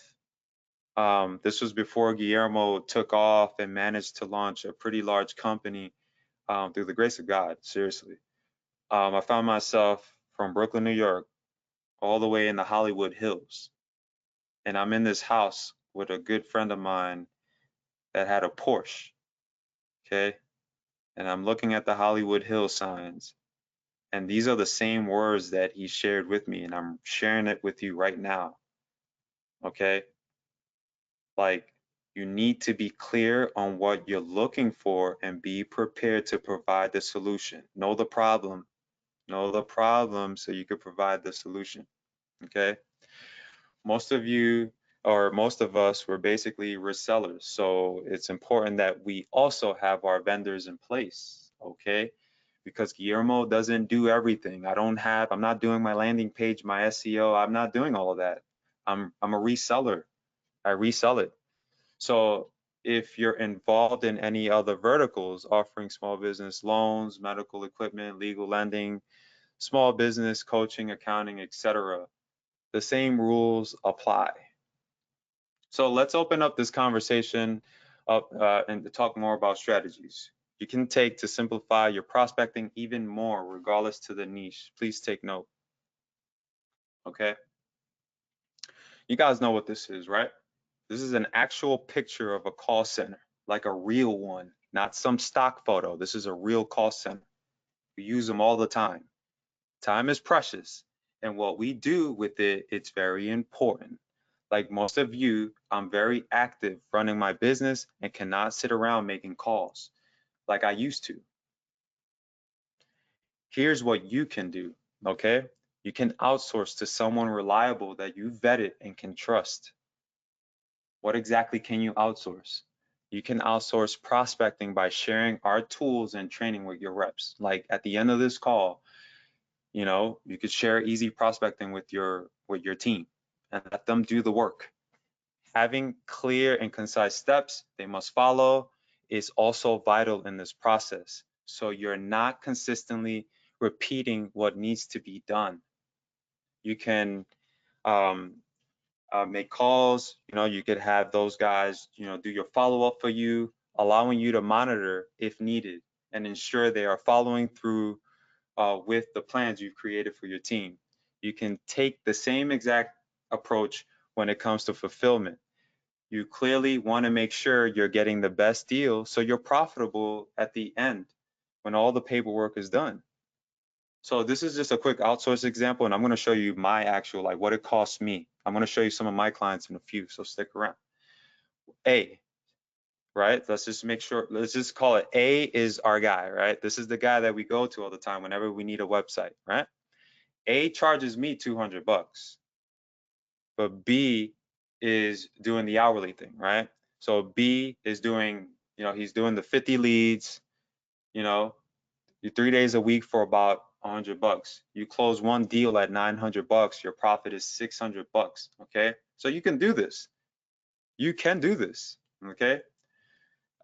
this was before Guillermo took off and managed to launch a pretty large company through the grace of God, seriously. I found myself from Brooklyn, New York, all the way in the Hollywood Hills. And I'm in this house with a good friend of mine that had a Porsche, okay? And I'm looking at the Hollywood Hills signs. And these are the same words that he shared with me, and I'm sharing it with you right now, okay? Like, you need to be clear on what you're looking for and be prepared to provide the solution. Know the problem so you could provide the solution, okay? Most of you, or most of us, were basically resellers. So it's important that we also have our vendors in place, okay? Because Guillermo doesn't do everything. I'm not doing my landing page, my SEO. I'm not doing all of that. I'm a reseller. I resell it. So if you're involved in any other verticals, offering small business loans, medical equipment, legal lending, small business coaching, accounting, etc., the same rules apply. So let's open up this conversation up and to talk more about strategies you can take to simplify your prospecting even more, regardless to the niche. Please take note. Okay. You guys know what this is, right? This is an actual picture of a call center, like a real one, not some stock photo. This is a real call center. We use them all the time. Time is precious, And what we do with it, it's very important. Like most of you, I'm very active running my business and cannot sit around making calls like I used to. Here's what you can do, okay? You can outsource to someone reliable that you vetted and can trust. What exactly can you outsource? You can outsource prospecting by sharing our tools and training with your reps. Like at the end of this call, you could share easy prospecting with your team and let them do the work. Having clear and concise steps they must follow is also vital in this process. So you're not consistently repeating what needs to be done. You can um, make calls. You could have those guys, do your follow up for you, allowing you to monitor if needed and ensure they are following through with the plans you've created for your team. You can take the same exact approach when it comes to fulfillment. You clearly want to make sure you're getting the best deal so you're profitable at the end when all the paperwork is done. So this is just a quick outsource example, and I'm going to show you my actual, like what it costs me. I'm going to show you some of my clients in a few, so stick around. A, right? Let's just make sure, let's just call it A is our guy, right? This is the guy that we go to all the time whenever we need a website, right? A charges me 200 bucks, but B is doing the hourly thing, right? So B is doing, he's doing the 50 leads, you know, 3 days a week for about 100 bucks. You close one deal at 900 bucks, your profit is 600 bucks, okay? So you can do this. You can do this, okay?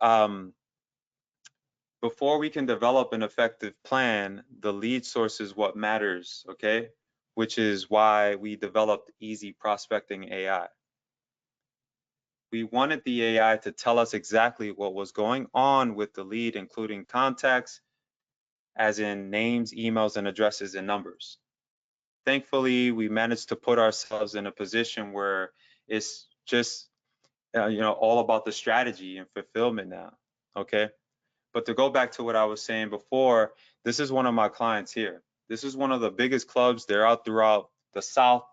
Um, Before we can develop an effective plan, the lead source is what matters, okay? Which is why we developed Easy Prospecting AI. We wanted the AI to tell us exactly what was going on with the lead, including contacts, as in names, emails, and addresses and numbers. Thankfully, we managed to put ourselves in a position where it's just, all about the strategy and fulfillment now, okay? But to go back to what I was saying before, this is one of my clients here. This is one of the biggest clubs. They're out throughout the South,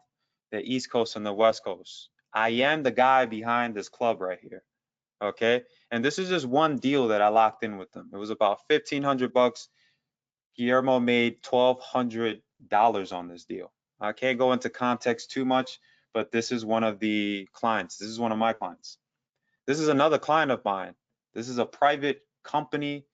the East Coast, and the West Coast. I am the guy behind this club right here, okay? And this is just one deal that I locked in with them. It was about 1,500 bucks. Guillermo made $1,200 on this deal. I can't go into context too much, but this is one of the clients. This is one of my clients. This is another client of mine. This is a private company.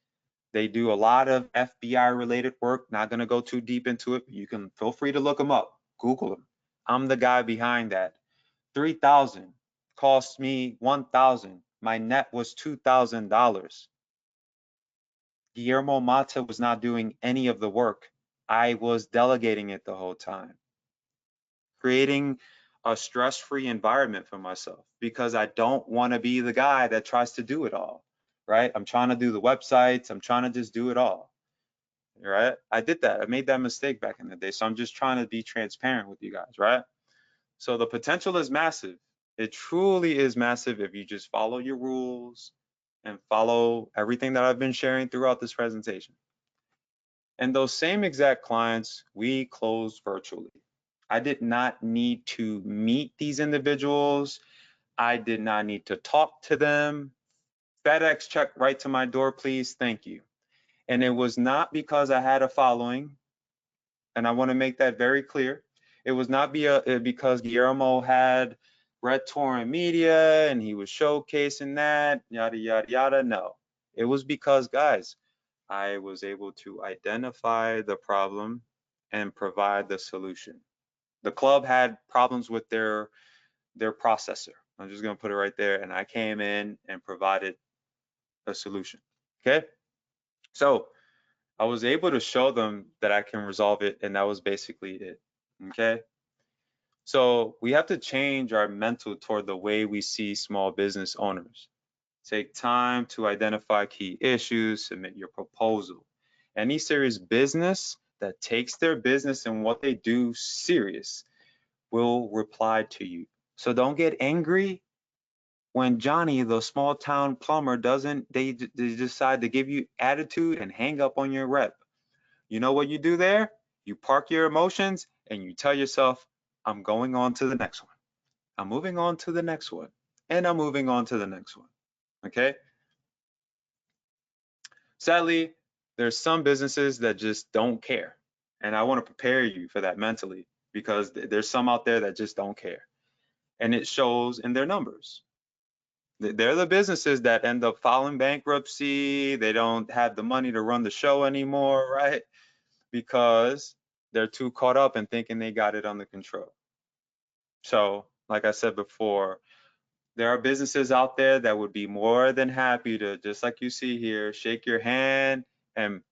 They do a lot of FBI related work. Not going to go too deep into it. You can feel free to look them up. Google them. I'm the guy behind that. 3,000 cost me 1,000. My net was $2,000. Guillermo Mata was not doing any of the work. I was delegating it the whole time, creating a stress-free environment for myself because I don't want to be the guy that tries to do it all, right? I'm trying to do the websites. I'm trying to just do it all, right? I did that. I made that mistake back in the day. So I'm just trying to be transparent with you guys, right? So the potential is massive. It truly is massive if you just follow your rules and follow everything that I've been sharing throughout this presentation. And those same exact clients we closed virtually. I did not need to meet these individuals. I did not need to talk to them. FedEx check right to my door, please. Thank you. And it was not because I had a following, and I want to make that very clear. It was not because Guillermo had Red Torrent Media and he was showcasing that, yada, yada, yada. No, it was because, guys, I was able to identify the problem and provide the solution. The club had problems with their processor. I'm just going to put it right there. And I came in and provided a solution. Okay. So I was able to show them that I can resolve it. And that was basically it. Okay. So we have to change our mental toward the way we see small business owners. Take time to identify key issues, submit your proposal. Any serious business that takes their business and what they do serious will reply to you. So don't get angry when Johnny, the small town plumber, they decide to give you attitude and hang up on your rep. You know what you do there? You park your emotions and you tell yourself, I'm going on to the next one. I'm moving on to the next one, and I'm moving on to the next one. Okay. Sadly, there's some businesses that just don't care. And I want to prepare you for that mentally, because there's some out there that just don't care. And it shows in their numbers. They're the businesses that end up filing bankruptcy. They don't have the money to run the show anymore, right? Because they're too caught up in thinking they got it under control. So, like I said before, there are businesses out there that would be more than happy to, just like you see here, shake your hand and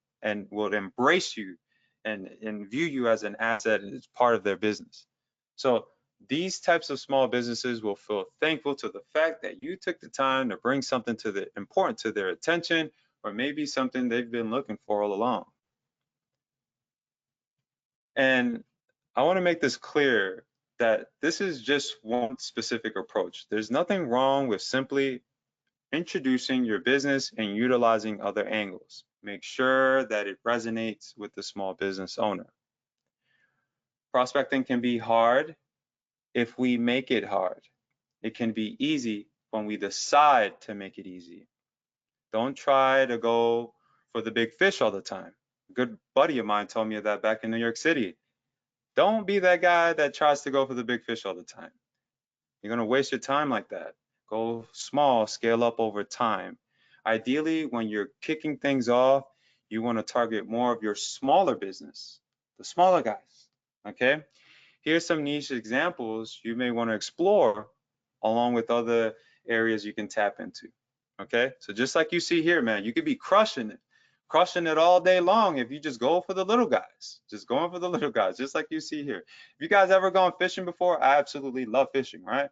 will embrace you and view you as an asset and it's part of their business. So these types of small businesses will feel thankful to the fact that you took the time to bring something to the important to their attention, or maybe something they've been looking for all along. And I want to make this clear that this is just one specific approach. There's nothing wrong with simply introducing your business and utilizing other angles. Make sure that it resonates with the small business owner. Prospecting can be hard if we make it hard. It can be easy when we decide to make it easy. Don't try to go for the big fish all the time. A good buddy of mine told me that back in New York City. Don't be that guy that tries to go for the big fish all the time. You're going to waste your time like that. Go small, scale up over time. Ideally, when you're kicking things off, you want to target more of your smaller business, the smaller guys. Okay? Here's some niche examples you may want to explore along with other areas you can tap into. Okay? So just like you see here, man, you could be crushing it all day long if you just go for the little guys. Just going for the little guys, just like you see here. If you guys ever gone fishing before, I absolutely love fishing, right?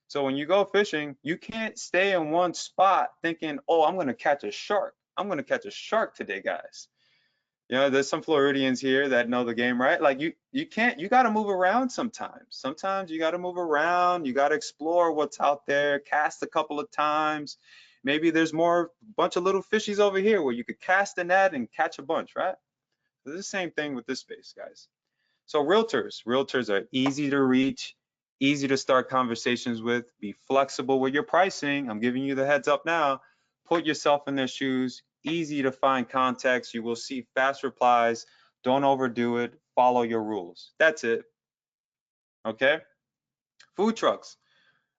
So when you go fishing, you can't stay in one spot thinking, oh, I'm going to catch a shark. I'm going to catch a shark today, guys. You know, there's some Floridians here that know the game, right? Like you can't, you got to move around sometimes. Sometimes you got to move around. You got to explore what's out there, cast a couple of times. Maybe there's more, bunch of little fishies over here where you could cast a net and catch a bunch, right? It's the same thing with this space, guys. So realtors are easy to reach, easy to start conversations with, be flexible with your pricing. I'm giving you the heads up now. Put yourself in their shoes, easy to find contacts. You will see fast replies. Don't overdo it. Follow your rules. That's it. Okay? Food trucks.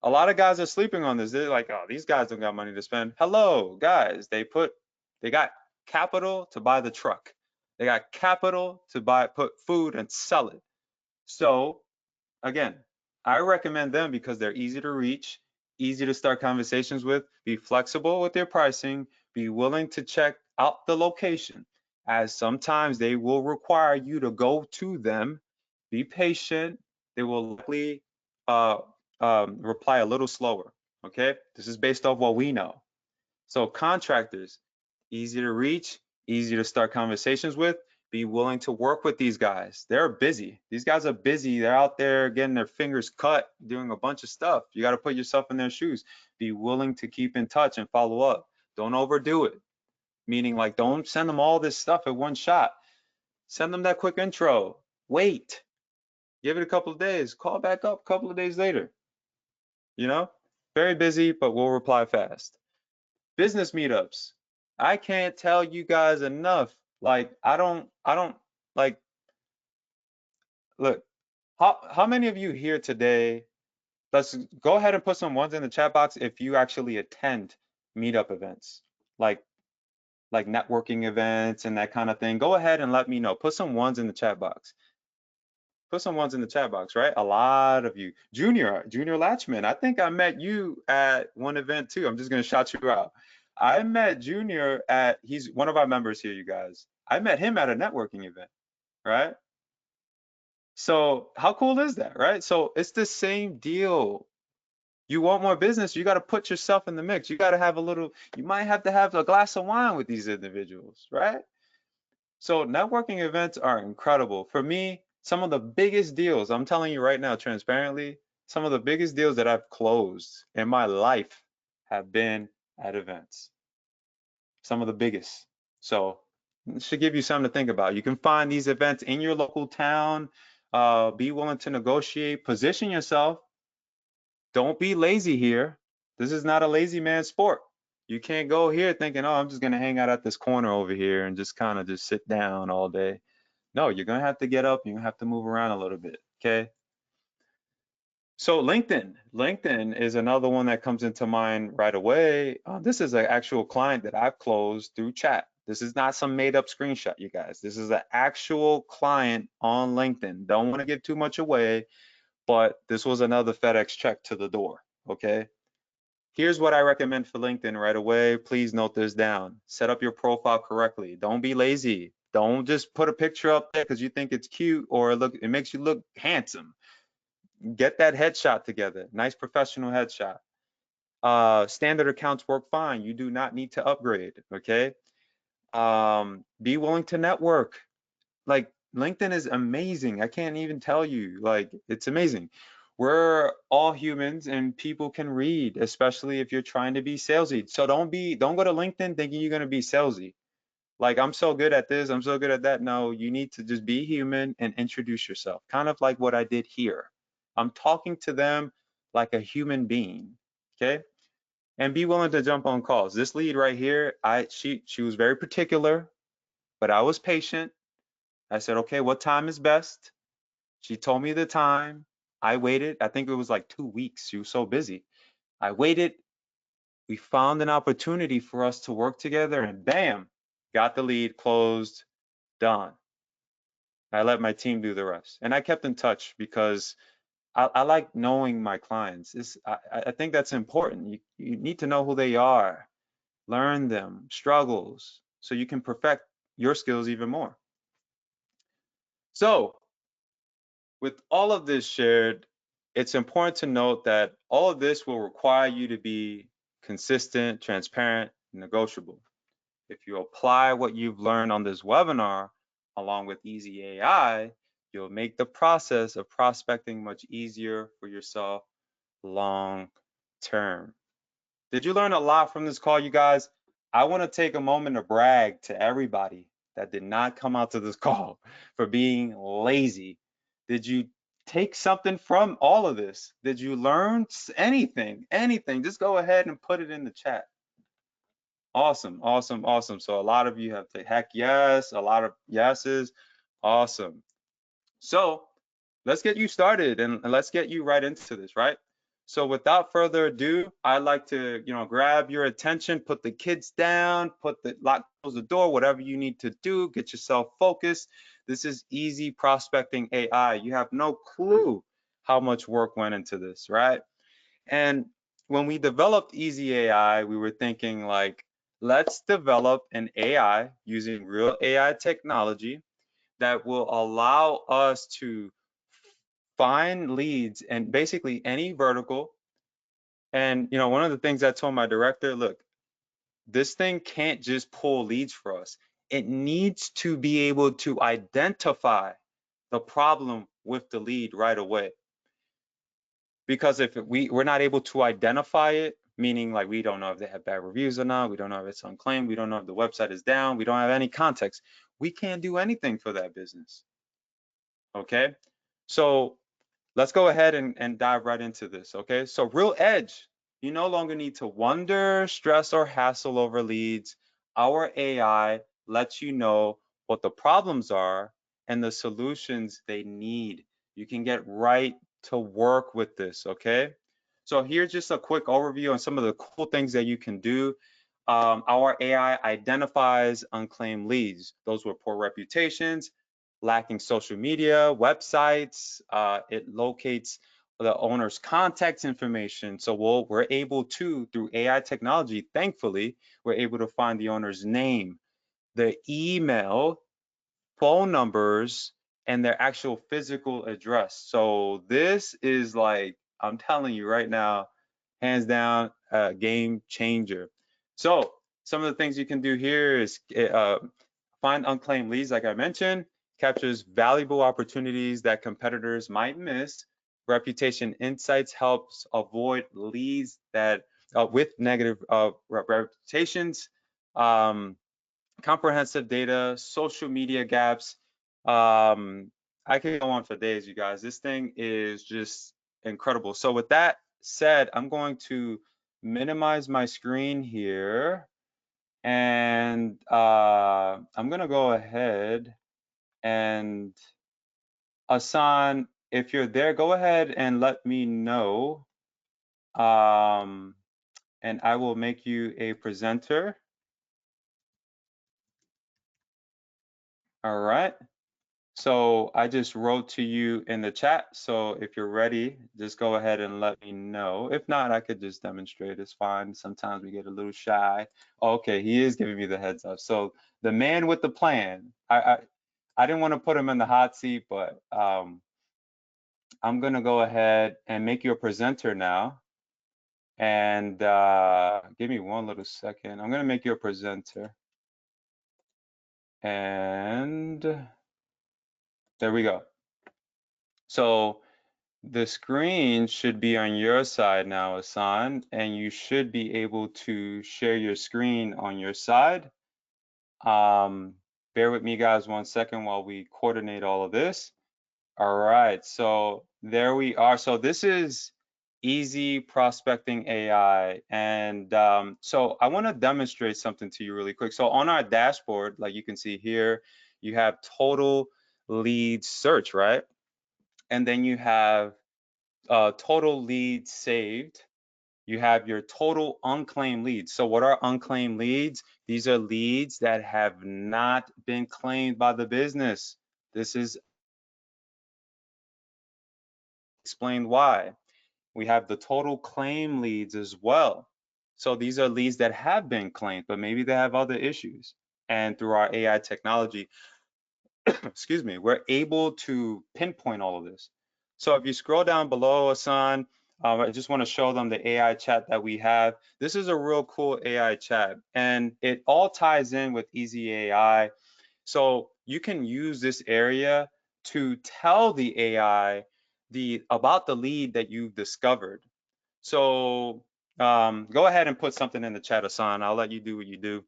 A lot of guys are sleeping on this. They're like, oh, these guys don't got money to spend. Hello, guys. They got capital to buy the truck. They got capital to put food and sell it. So again, I recommend them because they're easy to reach, easy to start conversations with, be flexible with their pricing, be willing to check out the location, as sometimes they will require you to go to them. Be patient. They will likely reply a little slower. Okay, this is based off what we know. So contractors, easy to reach, easy to start conversations with, be willing to work with these guys. They're busy. These guys are busy. They're out there getting their fingers cut, doing a bunch of stuff. You got to put yourself in their shoes. Be willing to keep in touch and follow up. Don't overdo it. Meaning, like, don't send them all this stuff at one shot. Send them that quick intro. Wait. Give it a couple of days. Call back up a couple of days later. You know, very busy, but we'll reply fast. Business meetups. I can't tell you guys enough. Like, I don't like, look, how many of you here today, let's go ahead and put some ones in the chat box if you actually attend meetup events, like networking events and that kind of thing. Go ahead and let me know. Put some ones in the chat box. Put some ones in the chat box, right? A lot of you. Junior Latchman, I think I met you at one event too. I'm just gonna shout you out. I met Junior he's one of our members here, you guys. I met him at a networking event, right? So how cool is that, right? So it's the same deal. You want more business, you got to put yourself in the mix. You got to have a little, you might have to have a glass of wine with these individuals, right? So networking events are incredible. For me, some of the biggest deals, I'm telling you right now, transparently, some of the biggest deals that I've closed in my life have been at events. Some of the biggest. So it should give you something to think about. You can find these events in your local town. Be willing to negotiate, position yourself. Don't be lazy here. This is not a lazy man sport. You can't go here thinking, oh, I'm just gonna hang out at this corner over here and just kind of just sit down all day. No, you're gonna have to get up. You're gonna have to move around a little bit. Okay. So LinkedIn is another one that comes into mind right away. This is an actual client that I've closed through chat. This is not some made up screenshot, you guys. This is an actual client on LinkedIn. Don't want to give too much away, but this was another FedEx check to the door. Okay. Here's what I recommend for LinkedIn right away. Please note this down. Set up your profile correctly. Don't be lazy. Don't just put a picture up there because you think it's cute or it makes you look handsome. Get that headshot together. Nice professional headshot. Standard accounts work fine. You do not need to upgrade. Okay. Be willing to network. Like LinkedIn is amazing. I can't even tell you. Like it's amazing. We're all humans and people can read, especially if you're trying to be salesy. So don't go to LinkedIn thinking you're gonna be salesy. Like I'm so good at this, I'm so good at that. No, you need to just be human and introduce yourself. Kind of like what I did here. I'm talking to them like a human being. Okay. And be willing to jump on calls. This lead right here, she was very particular, but I was patient. I said, okay, what time is best? She told me the time. I waited. I think it was like 2 weeks. She was so busy. I waited. We found an opportunity for us to work together, and bam, got the lead, closed, done. I let my team do the rest. And I kept in touch because I like knowing my clients. I think that's important. You need to know who they are, learn them, struggles, so you can perfect your skills even more. So with all of this shared, it's important to note that all of this will require you to be consistent, transparent, and negotiable. If you apply what you've learned on this webinar along with Easy AI, you'll make the process of prospecting much easier for yourself long term. Did you learn a lot from this call, you guys? I want to take a moment to brag to everybody that did not come out to this call for being lazy. Did you take something from all of this? Did you learn anything? Anything? Just go ahead and put it in the chat. Awesome, awesome, awesome. So a lot of you have to heck yes, a lot of yeses. Awesome. So let's get you started and let's get you right into this, right? So without further ado, I'd like to, grab your attention, put the kids down, close the door, whatever you need to do, get yourself focused. This is easy prospecting AI. You have no clue how much work went into this, right? And when we developed Easy AI, we were thinking like, let's develop an AI using real AI technology that will allow us to find leads and basically any vertical. And one of the things I told my director, look, this thing can't just pull leads for us. It needs to be able to identify the problem with the lead right away. Because if we're not able to identify it, meaning like we don't know if they have bad reviews or not, we don't know if it's unclaimed, we don't know if the website is down, we don't have any context, we can't do anything for that business. Okay, so let's go ahead and dive right into this. Okay, so real edge, you no longer need to wonder, stress, or hassle over leads. Our AI lets you know what the problems are and the solutions they need. You can get right to work with this. Okay, so here's just a quick overview on some of the cool things that you can do. Our AI identifies unclaimed leads. Those were poor reputations, lacking social media, websites. It locates the owner's contact information. So we're able to, through AI technology, thankfully, we're able to find the owner's name, the email, phone numbers, and their actual physical address. So this is like, I'm telling you right now, hands down, a game changer. So some of the things you can do here is find unclaimed leads, like I mentioned, captures valuable opportunities that competitors might miss. Reputation insights helps avoid leads that with negative reputations. Comprehensive data, social media gaps, I could go on for days, you guys. This thing is just incredible. So with that said, I'm going to minimize my screen here, and I'm gonna go ahead and Asan, if you're there, go ahead and let me know, um, and I will make you a presenter. All right. So I just wrote to you in the chat. So if you're ready, just go ahead and let me know. If not, I could just demonstrate. It's fine. Sometimes we get a little shy. Okay, he is giving me the heads up. So the man with the plan. I didn't want to put him in the hot seat, but I'm gonna go ahead and make you a presenter now. And give me one little second. I'm gonna make you a presenter. And there we go. So the screen should be on your side now, Asan, and you should be able to share your screen on your side. Um, Bear with me, guys, 1 second while we coordinate all of this. All right, so there we are. So this is Easy Prospecting AI. And so I want to demonstrate something to you really quick. So on our dashboard, like you can see here, you have total lead search, right? And then you have total leads saved. You have your total unclaimed leads. So what are unclaimed leads? These are leads that have not been claimed by the business. This is explained why. We have the total claim leads as well. So these are leads that have been claimed, but maybe they have other issues. And through our AI technology, excuse me, we're able to pinpoint all of this. So if you scroll down below, Asan, I just want to show them the AI chat that we have. This is a real cool AI chat, and it all ties in with Easy AI. So you can use this area to tell the AI about the lead that you've discovered. So go ahead and put something in the chat, Asan. I'll let you do what you do.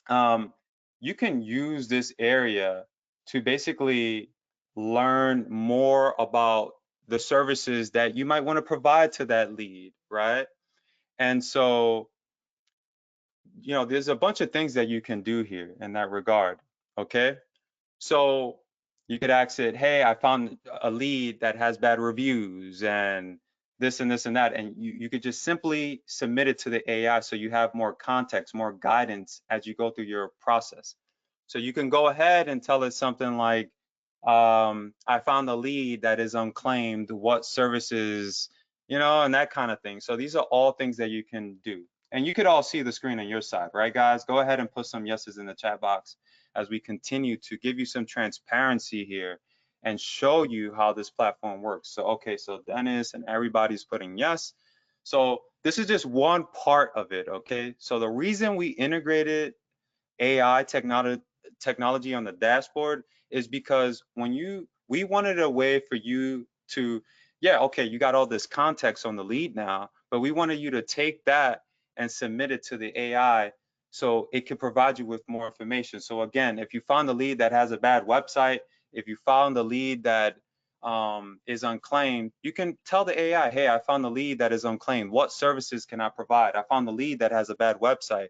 um, you can use this area to basically learn more about the services that you might want to provide to that lead, right? And so, there's a bunch of things that you can do here in that regard, okay? So you could ask it, hey, I found a lead that has bad reviews and this and this and that. And you could just simply submit it to the AI so you have more context, more guidance as you go through your process. So you can go ahead and tell it something like, I found a lead that is unclaimed, what services, and that kind of thing. So these are all things that you can do. And you could all see the screen on your side, right, guys? Go ahead and put some yeses in the chat box as we continue to give you some transparency here and show you how this platform works. So, okay, so Dennis and everybody's putting yes. So this is just one part of it, okay? So the reason we integrated AI technology on the dashboard is because we wanted a way for you to, yeah, okay, you got all this context on the lead now, but we wanted you to take that and submit it to the AI so it can provide you with more information. So again, if you found a lead that has a bad website, if you found a lead that is unclaimed, you can tell the AI, hey, I found the lead that is unclaimed. What services can I provide? I found the lead that has a bad website.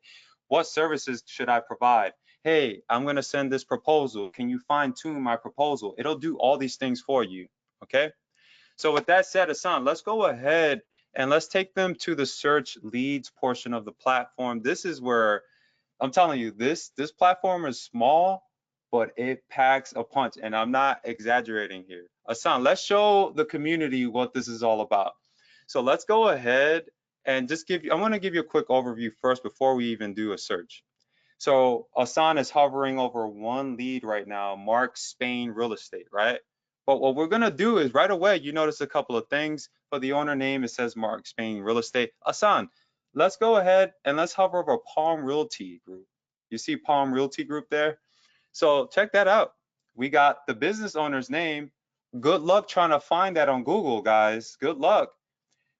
What services should I provide? Hey, I'm going to send this proposal. Can you fine tune my proposal? It'll do all these things for you. Okay. So with that said, Asan, let's go ahead and let's take them to the search leads portion of the platform. This is where I'm telling you, this platform is small, but it packs a punch. And I'm not exaggerating here. Asan, let's show the community what this is all about. So let's go ahead and just I'm going to give you a quick overview first before we even do a search. So Asan is hovering over one lead right now, Mark Spain Real Estate, right? But what we're gonna do is right away, you notice a couple of things. For the owner name, it says Mark Spain Real Estate. Asan, let's go ahead and let's hover over Palm Realty Group. You see Palm Realty Group there? So check that out. We got the business owner's name. Good luck trying to find that on Google, guys. Good luck.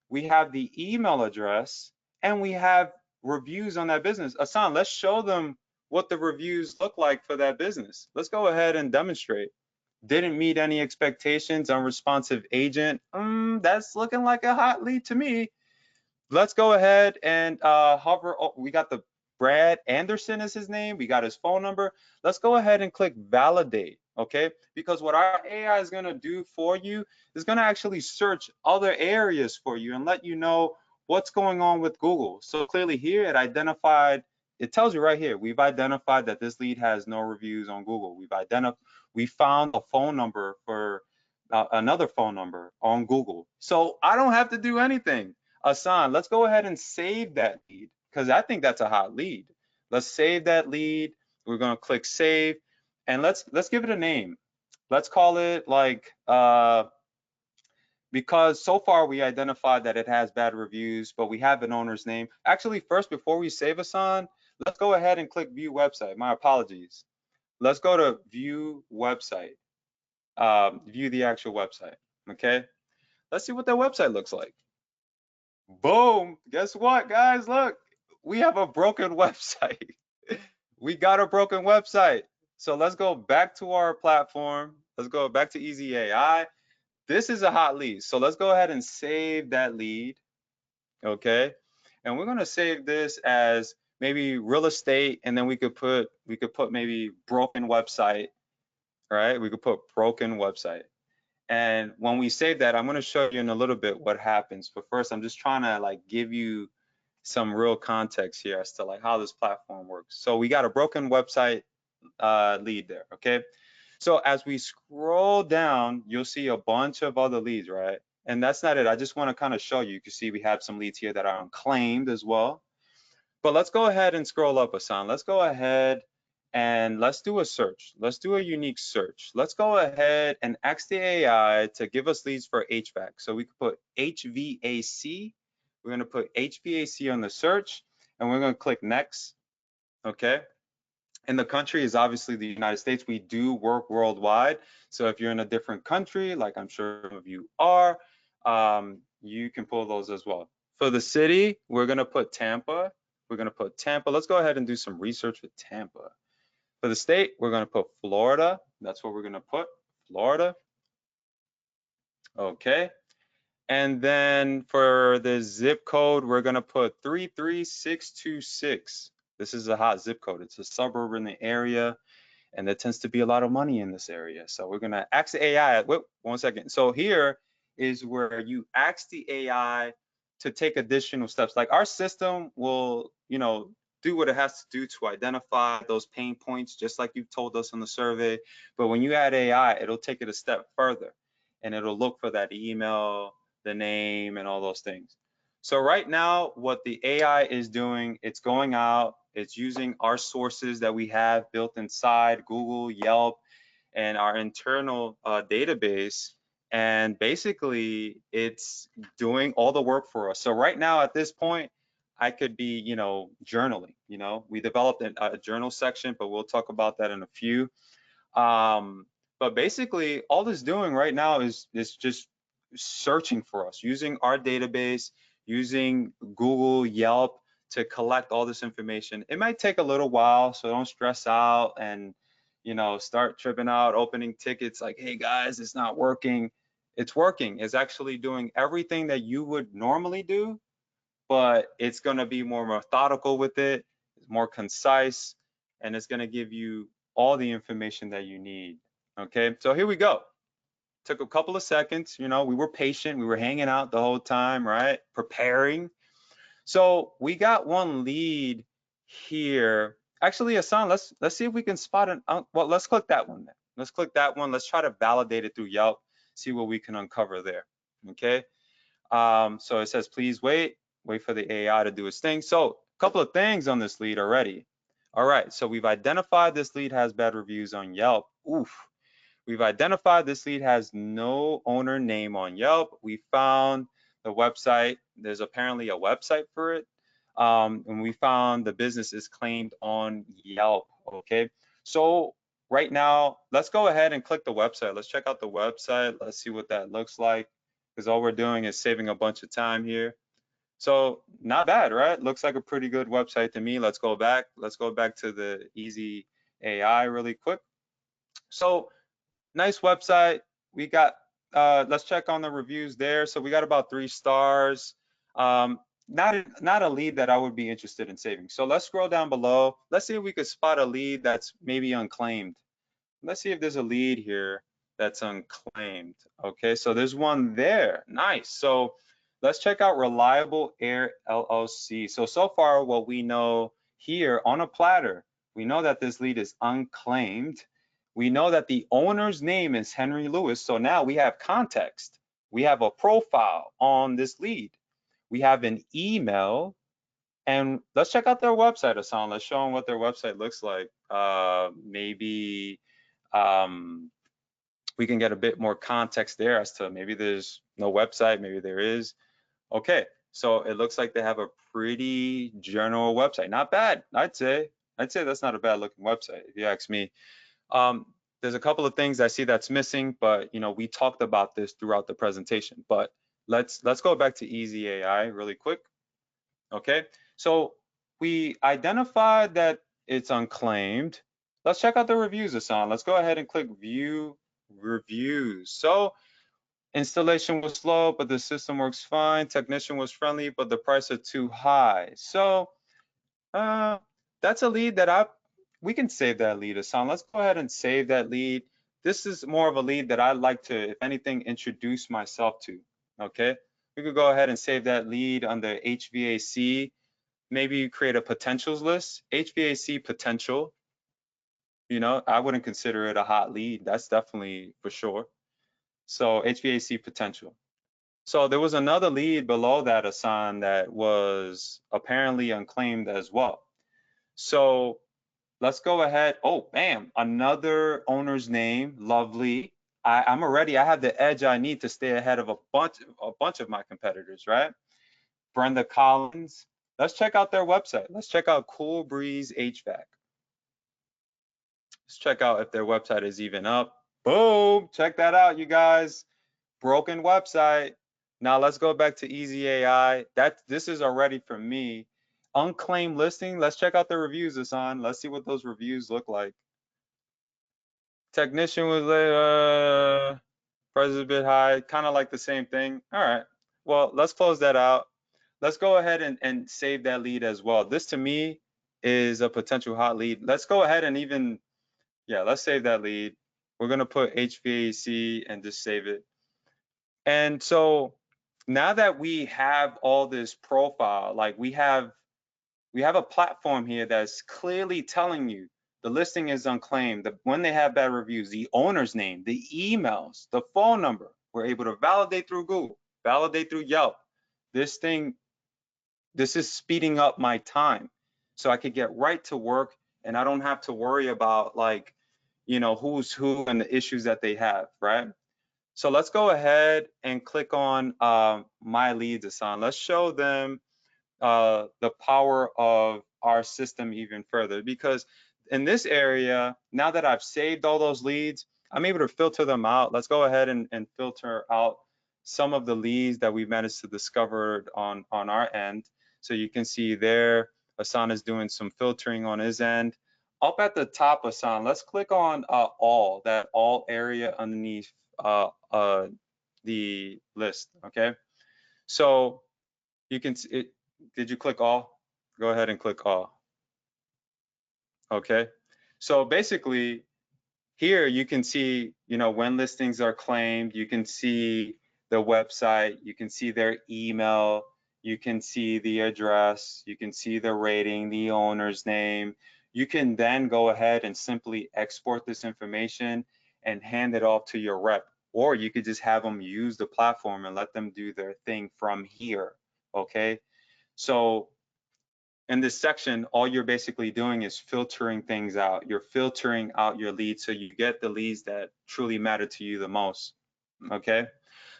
We have the email address, and we have reviews on that business. Asan, let's show them what the reviews look like for that business. Let's go ahead and demonstrate. Didn't meet any expectations, unresponsive agent. That's looking like a hot lead to me. Let's go ahead and hover. Oh, we got the Brad Anderson is his name. We got his phone number. Let's go ahead and click validate, okay? Because what our AI is gonna do for you is gonna actually search other areas for you and let you know what's going on with Google. So clearly here it identified, it tells you right here, we've identified that this lead has no reviews on Google. We found a phone number for another phone number on Google. So I don't have to do anything. Asan, let's go ahead and save that lead because I think that's a hot lead. Let's save that lead. We're gonna click save, and let's give it a name. Let's call it like because so far we identified that it has bad reviews, but we have an owner's name. Actually, first before we save Asan, let's go ahead and click view website. My apologies. Let's go to view website. View the actual website. Okay. Let's see what that website looks like. Boom. Guess what, guys? Look, we have a broken website. We got a broken website. So let's go back to our platform. Let's go back to Easy AI. This is a hot lead. So let's go ahead and save that lead. Okay. And we're going to save this as maybe real estate. And then we could put maybe broken website, right? We could put broken website. And when we save that, I'm going to show you in a little bit what happens. But first, I'm just trying to like give you some real context here as to like how this platform works. So we got a broken website lead there, okay? So as we scroll down, you'll see a bunch of other leads, right? And that's not it. I just want to kind of show you. You can see we have some leads here that are unclaimed as well. But let's go ahead and scroll up, Hassan. Let's go ahead and let's do a search. Let's do a unique search. Let's go ahead and ask the AI to give us leads for HVAC. So we could put HVAC. We're going to put HVAC on the search, and we're going to click next. Okay. And the country is obviously the United States. We do work worldwide. So if you're in a different country, like I'm sure some of you are, you can pull those as well. For the city, we're going to put Tampa. We're going to put Tampa. Let's go ahead and do some research with Tampa. For the state, we're going to put Florida. That's what we're going to put, Florida. Okay. And then for the zip code, we're going to put 33626. This is a hot zip code. It's a suburb in the area, and there tends to be a lot of money in this area. So we're going to ask the AI. Wait, 1 second. So here is where you ask the AI to take additional steps. Like our system will, do what it has to do to identify those pain points, just like you've told us in the survey. But when you add AI, it'll take it a step further, and it'll look for that email, the name, and all those things. So right now, what the AI is doing, it's going out, it's using our sources that we have built inside Google, Yelp, and our internal database. And basically, it's doing all the work for us. So right now, at this point, I could be, journaling. We developed a journal section, but we'll talk about that in a few. But basically, all this doing right now is just searching for us, using our database, using Google, Yelp to collect all this information. It might take a little while, so don't stress out and start tripping out, opening tickets like, hey guys, it's not working. It's working. It's actually doing everything that you would normally do, but it's going to be more methodical with it, it's more concise, and it's going to give you all the information that you need. Okay, so here we go. Took a couple of seconds, we were patient, we were hanging out the whole time, right? Preparing. So we got one lead here. Actually, Hassan, let's see if we can spot an, well, let's click that one then. Let's click that one. Let's try to validate it through Yelp, see what we can uncover there, okay? So it says, please wait for the AI to do its thing. So a couple of things on this lead already. All right, so we've identified this lead has bad reviews on Yelp. Oof. We've identified this lead has no owner name on Yelp. We found the website. There's apparently a website for it. And we found the business is claimed on Yelp, okay? So right now, let's go ahead and click the website. Let's check out the website. Let's see what that looks like, because all we're doing is saving a bunch of time here. So not bad, right? Looks like a pretty good website to me. Let's go back. Let's go back to the Easy AI really quick. So Nice website. We got, let's check on the reviews there. So we got about 3 stars. Not a lead that I would be interested in saving. So let's scroll down below. Let's see if we could spot a lead that's maybe unclaimed. Let's see if there's a lead here that's unclaimed. Okay, so there's one there. Nice. So let's check out Reliable Air LLC. So far what we know here on a platter, we know that this lead is unclaimed. We know that the owner's name is Henry Lewis. So now we have context. We have a profile on this lead. We have an email. And let's check out their website, Hassan. Let's show them what their website looks like. Maybe we can get a bit more context there as to maybe there's no website, maybe there is. Okay, so it looks like they have a pretty general website. Not bad, I'd say. I'd say that's not a bad looking website, if you ask me. There's a couple of things I see that's missing, but we talked about this throughout the presentation. But let's go back to Easy AI really quick. Okay, so we identified that it's unclaimed. Let's check out the reviews, Hassan. Let's go ahead and click View Reviews. So installation was slow, but the system works fine. Technician was friendly, but the price is too high. So that's a lead that we can save that lead, Hassan. Let's go ahead and save that lead. This is more of a lead that I'd like to, if anything, introduce myself to. Okay, we could go ahead and save that lead under HVAC. Maybe create a potentials list, HVAC potential. I wouldn't consider it a hot lead. That's definitely for sure. So HVAC potential. So there was another lead below that, Hassan, that was apparently unclaimed as well. So let's go ahead. Oh, bam, another owner's name, lovely. I have the edge I need to stay ahead of a bunch of my competitors, right? Brenda Collins. Let's check out their website. Let's check out Cool Breeze HVAC. Let's check out if their website is even up. Boom, check that out, you guys. Broken website. Now let's go back to Easy AI. This is already for me. Unclaimed listing. Let's check out the reviews, Hassan. Let's see what those reviews look like. Technician was like, price is a bit high, kind of like the same thing. All right. Well, let's close that out. Let's go ahead and save that lead as well. This to me is a potential hot lead. Let's go ahead and even, yeah, let's save that lead. We're gonna put HVAC and just save it. And so now that we have all this profile, like we have a platform here that's clearly telling you the listing is unclaimed, when they have bad reviews, the owner's name, the emails, the phone number. We're able to validate through Google, validate through Yelp. This is speeding up my time so I could get right to work and I don't have to worry about who's who and the issues that they have, right? So let's go ahead and click on My Leads, Hassan. Let's show them the power of our system even further, because in this area, now that I've saved all those leads, I'm able to filter them out. Let's go ahead and filter out some of the leads that we've managed to discover on our end. So you can see there, Hassan is doing some filtering on his end. Up at the top, Hassan, let's click on that all area underneath the list, okay? So you can see it. Did you click all? Go ahead and click all. Okay. So basically here you can see, when listings are claimed, you can see the website, you can see their email, you can see the address, you can see the rating, the owner's name. You can then go ahead and simply export this information and hand it off to your rep, or you could just have them use the platform and let them do their thing from here. Okay. So in this section, all you're basically doing is filtering things out. You're filtering out your leads so you get the leads that truly matter to you the most, okay?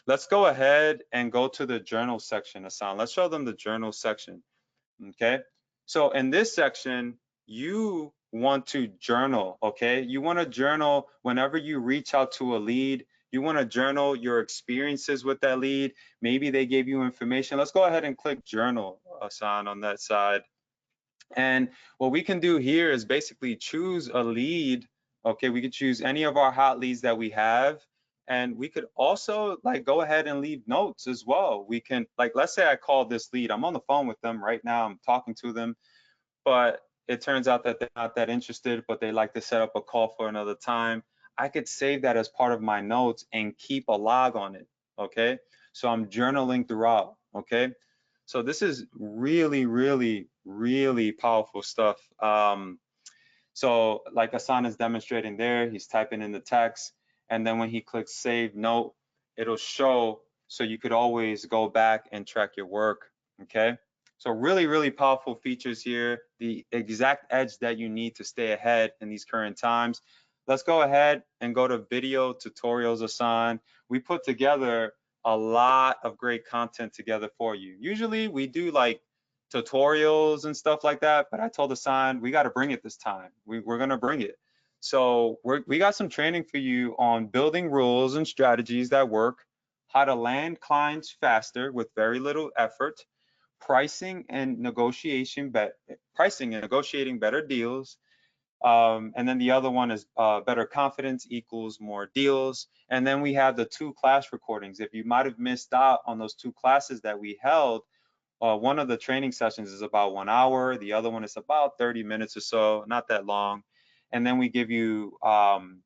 Let's go ahead and go to the journal section, Hassan. Let's show them the journal section, okay? So in this section, you want to journal, okay? You want to journal whenever you reach out to a lead. You want to journal your experiences with that lead. Maybe they gave you information. Let's go ahead and click journal, Hassan, on that side. And what we can do here is basically choose a lead Okay, we could choose any of our hot leads that we have. And we could also like go ahead and leave notes as well. We can, like, let's say I called this lead. I'm on the phone with them right now. I'm talking to them, but it turns out that they're not that interested, but they like to set up a call for another time. I could save that as part of my notes and keep a log on it. Okay. So I'm journaling throughout. Okay. So this is really, really, really powerful stuff. So like Hassan is demonstrating there, he's typing in the text, and then when he clicks save note, it'll show, so you could always go back and track your work, okay? So really, really powerful features here, the exact edge that you need to stay ahead in these current times. Let's go ahead and go to video tutorials, Hassan. We put together a lot of great content together for you. Usually we do like tutorials and stuff like that, but I told Hassan we got to bring it this time. We're gonna bring it. So we got some training for you on building rules and strategies that work, how to land clients faster with very little effort, pricing and negotiating better deals. And then the other one is better confidence equals more deals. And then we have the 2 class recordings. If you might have missed out on those 2 classes that we held, one of the training sessions is about 1 hour. The other one is about 30 minutes or so, not that long. And then we give you some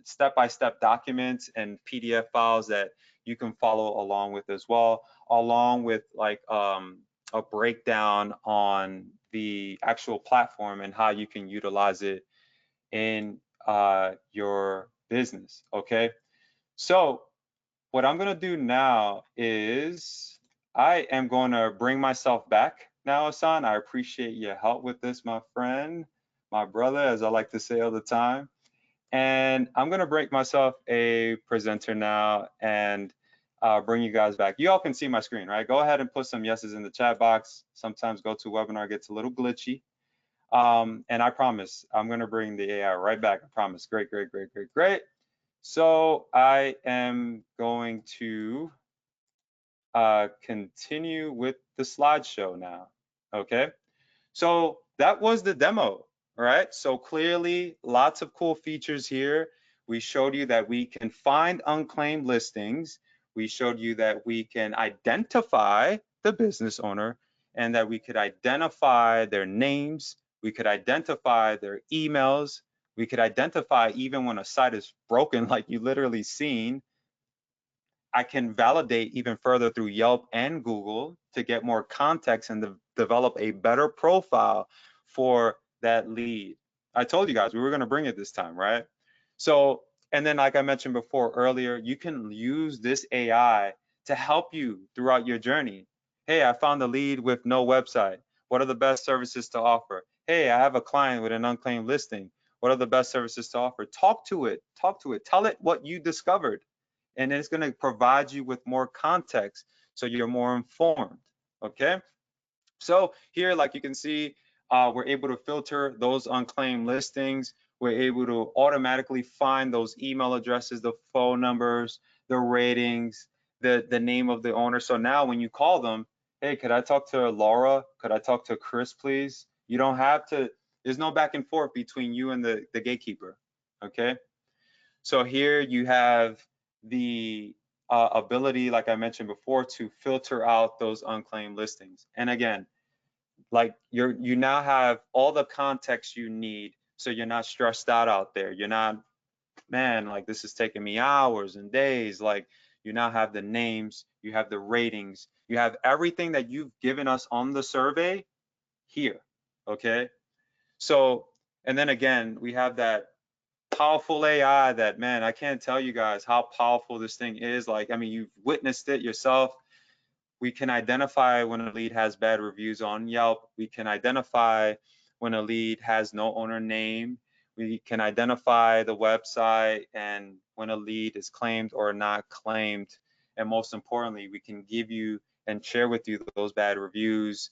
step-by-step documents and PDF files that you can follow along with as well, along with like a breakdown on the actual platform and how you can utilize it in your business. Okay, so what I'm gonna do now is I am going to bring myself back now, Hassan. I appreciate your help with this, my friend, my brother, as I like to say all the time. And I'm gonna break myself a presenter now and bring you guys back. You all can see my screen, right? Go ahead and put some yeses in the chat box. Sometimes GoToWebinar gets a little glitchy. And I promise I'm gonna bring the AI right back. I promise. Great, great, great, great, great. So I am going to continue with the slideshow now. Okay, so that was the demo, right? So clearly lots of cool features here. We showed you that we can find unclaimed listings. We showed you that we can identify the business owner and that we could identify their names. We could identify their emails. We could identify even when a site is broken, like you literally seen. I can validate even further through Yelp and Google to get more context and develop a better profile for that lead. I told you guys we were going to bring it this time, right? So, and then like I mentioned before earlier, you can use this AI to help you throughout your journey. Hey, I found a lead with no website. What are the best services to offer? Hey, I have a client with an unclaimed listing. What are the best services to offer? Talk to it, tell it what you discovered, and it's going to provide you with more context so you're more informed. Okay, so here, like you can see, we're able to filter those unclaimed listings. We're able to automatically find those email addresses, the phone numbers, the ratings, the name of the owner. So now when you call them, hey, could I talk to Laura? Could I talk to Chris, please? You don't have to, there's no back and forth between you and the gatekeeper. Okay, so here you have the ability, like I mentioned before, to filter out those unclaimed listings. And again, like you now have all the context you need, so you're not stressed out there. You're not, man, like this is taking me hours and days. Like you now have the names, you have the ratings, you have everything that you've given us on the survey here. Okay, so and then again, we have that powerful AI that, man, I can't tell you guys how powerful this thing is. Like, I mean, you've witnessed it yourself. We can identify when a lead has bad reviews on Yelp. We can identify when a lead has no owner name. We can identify the website and when a lead is claimed or not claimed. And most importantly, we can give you and share with you those bad reviews.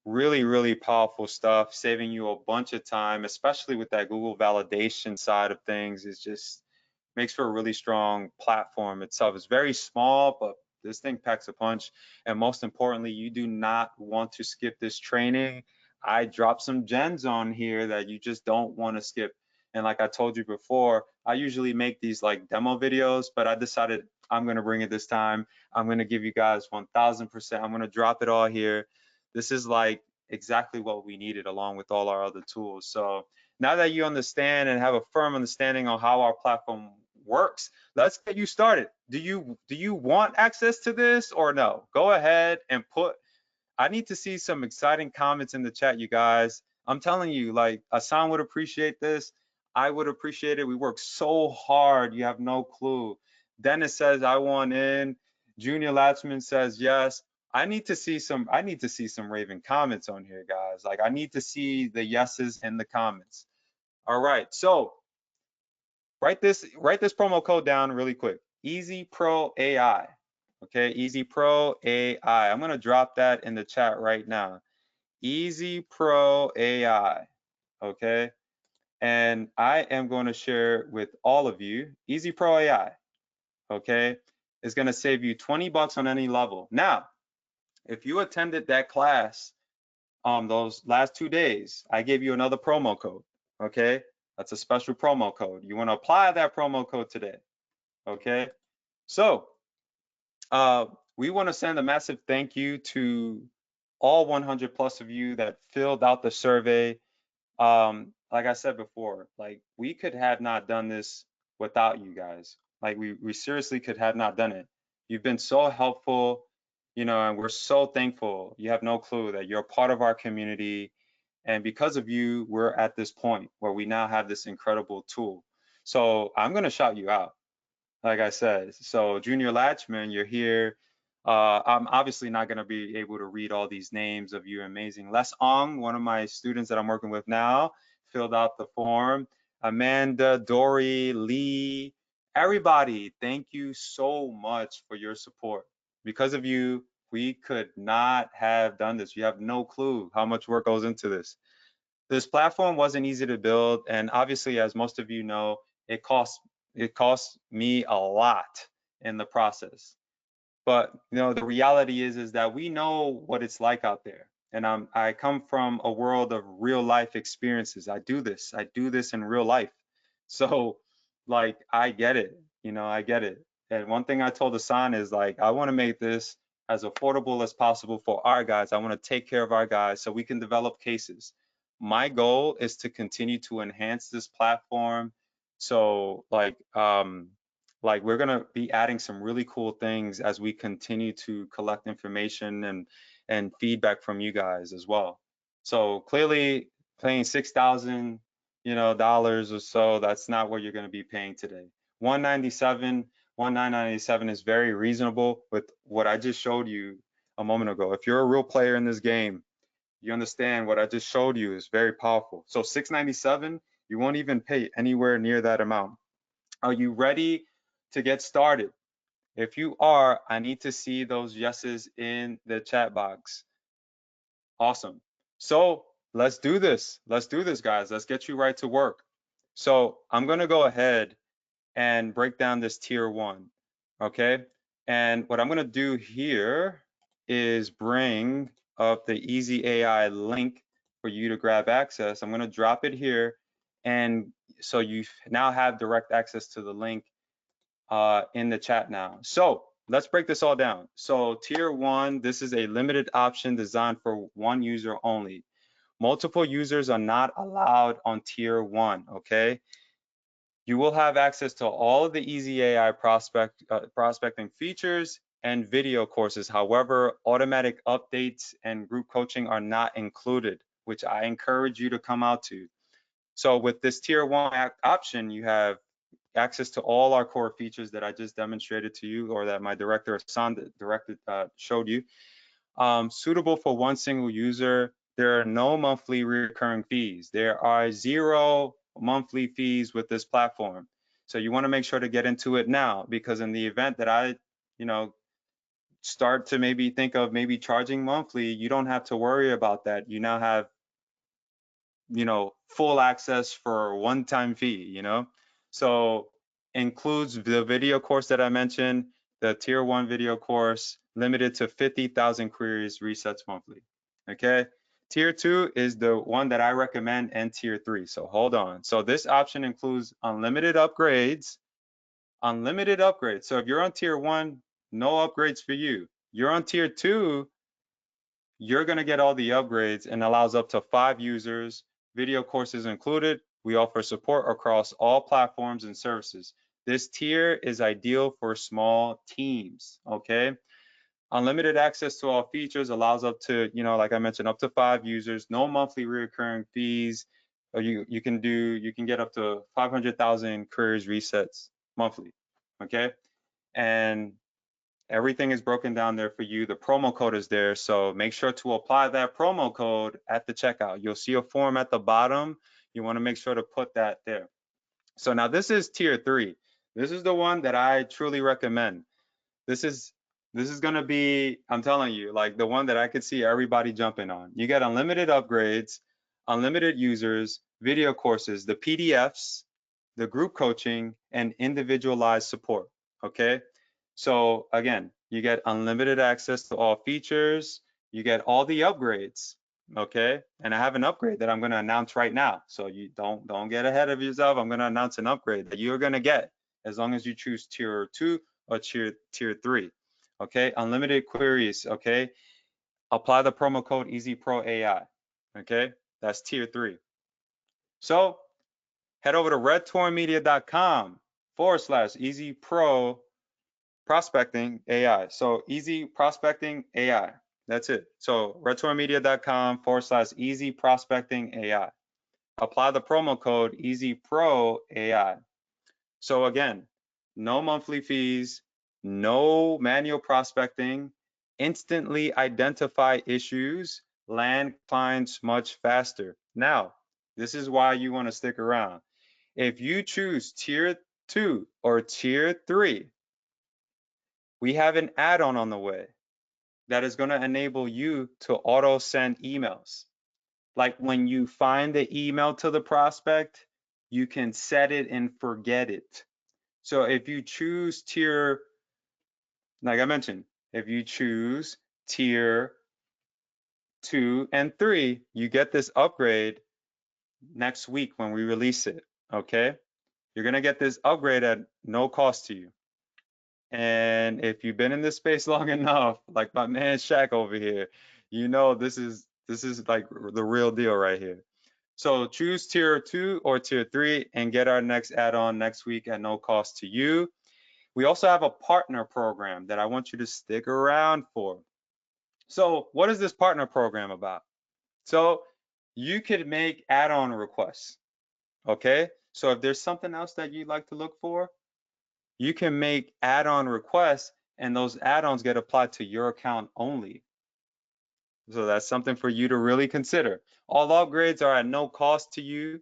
Really, really powerful stuff, saving you a bunch of time, especially with that Google validation side of things. Is just makes for a really strong platform itself. It's very small, but this thing packs a punch. And most importantly, you do not want to skip this training. I drop some gems on here that you just don't want to skip. And like I told you before, I usually make these like demo videos, but I decided I'm going to bring it this time. I'm going to give you guys 1000%. I'm going to drop it all here. This is like exactly what we needed along with all our other tools. So now that you understand and have a firm understanding on how our platform works, let's get you started. Do you want access to this or no? Go ahead and put, I need to see some exciting comments in the chat, you guys. I'm telling you, like, Asan would appreciate this. I would appreciate it. We work so hard. You have no clue. Dennis says, I want in. Junior Latchman says, yes. I need to see some raving comments on here, guys. Like, I need to see the yeses in the comments. All right. So write this promo code down really quick. Easy Pro AI. Okay, Easy Pro AI. I'm gonna drop that in the chat right now. Easy Pro AI. Okay, and I am going to share with all of you. Easy Pro AI. Okay, is going to save you 20 bucks on any level. Now, if you attended that class those last 2 days, I gave you another promo code. Okay, that's a special promo code. You want to apply that promo code today. Okay, so we want to send a massive thank you to all 100 plus of you that filled out the survey. Like I said before, like we could have not done this without you guys. Like we seriously could have not done it. You've been so helpful, and we're so thankful. You have no clue that you're part of our community. And because of you, we're at this point where we now have this incredible tool. So I'm going to shout you out, like I said. So Junior Latchman, you're here. I'm obviously not going to be able to read all these names of you amazing. Les Ong, one of my students that I'm working with now, filled out the form. Amanda, Dory, Lee, everybody, thank you so much for your support. Because of you, we could not have done this. You have no clue how much work goes into this. This platform wasn't easy to build, and obviously, as most of you know, it cost me a lot in the process. But the reality is that we know what it's like out there, and I come from a world of real life experiences. I do this in real life. So like I get it. I get it. And one thing I told Hassan is like, I want to make this as affordable as possible for our guys. I want to take care of our guys so we can develop cases. My goal is to continue to enhance this platform. So like we're gonna be adding some really cool things as we continue to collect information and feedback from you guys as well. So clearly paying $6,000 dollars or so, that's not what you're going to be paying today. 197, 1997 is very reasonable with what I just showed you a moment ago. If you're a real player in this game, you understand what I just showed you is very powerful. So 697, you won't even pay anywhere near that amount. Are you ready to get started? If you are, I need to see those yeses in the chat box. Awesome. So let's do this. Let's do this, guys. Let's get you right to work. So I'm going to go ahead and break down this tier one. Okay. And what I'm going to do here is bring up the Easy AI link for you to grab access. I'm going to drop it here. And so you now have direct access to the link in the chat now. So let's break this all down. So tier one, this is a limited option designed for one user only. Multiple users are not allowed on tier one, okay? You will have access to all of the Easy AI prospecting features and video courses. However, automatic updates and group coaching are not included, which I encourage you to come out to. So with this tier one option, you have access to all our core features that I just demonstrated to you, or that my director Hassan showed you. Suitable for one single user. There are no monthly recurring fees. There are 0 monthly fees with this platform. So you want to make sure to get into it now, because in the event that I, start to maybe think of maybe charging monthly, you don't have to worry about that. You now have, full access for a one-time fee, So includes the video course that I mentioned, the tier one video course, limited to 50,000 queries, resets monthly. Okay. Tier 2 is the one that I recommend, and Tier 3. So hold on. So this option includes unlimited upgrades. Unlimited upgrades. So if you're on Tier 1, no upgrades for you. You're on Tier 2, you're going to get all the upgrades, and allows up to 5 users, video courses included. We offer support across all platforms and services. This tier is ideal for small teams, okay? Unlimited access to all features allows up to, like I mentioned, up to 5 users, no monthly recurring fees. Or you can get up to 500,000 queries resets monthly, okay? And everything is broken down there for you. The promo code is there, so make sure to apply that promo code at the checkout. You'll see a form at the bottom. You want to make sure to put that there. So now this is Tier 3. This is the one that I truly recommend. This is gonna be, I'm telling you, like the one that I could see everybody jumping on. You get unlimited upgrades, unlimited users, video courses, the PDFs, the group coaching, and individualized support, okay? So again, you get unlimited access to all features, you get all the upgrades, okay? And I have an upgrade that I'm gonna announce right now. So you don't get ahead of yourself. I'm gonna announce an upgrade that you're gonna get as long as you choose Tier 2 or Tier 3, okay? Unlimited queries, okay? Apply the promo code EasyProAI, okay? That's Tier 3. So head over to redtormedia.com/EasyPro prospecting AI. So easy prospecting AI. That's it. So redtormedia.com/easy prospecting AI. Apply the promo code EasyProAI. So again, no monthly fees, no manual prospecting, instantly identify issues, land clients much faster. Now, this is why you want to stick around. If you choose Tier 2 or Tier 3, we have an add-on on the way that is going to enable you to auto send emails. Like when you find the email to the prospect, you can set it and forget it. So if you choose tier, like I mentioned, if you choose Tier 2 and 3, you get this upgrade next week when we release it, okay? You're going to get this upgrade at no cost to you. And if you've been in this space long enough, like my man Shaq over here, this is like the real deal right here. So choose Tier 2 or Tier 3 and get our next add-on next week at no cost to you. We also have a partner program that I want you to stick around for. So what is this partner program about? So you could make add-on requests, okay? So if there's something else that you'd like to look for, you can make add-on requests and those add-ons get applied to your account only. So that's something for you to really consider. All upgrades are at no cost to you.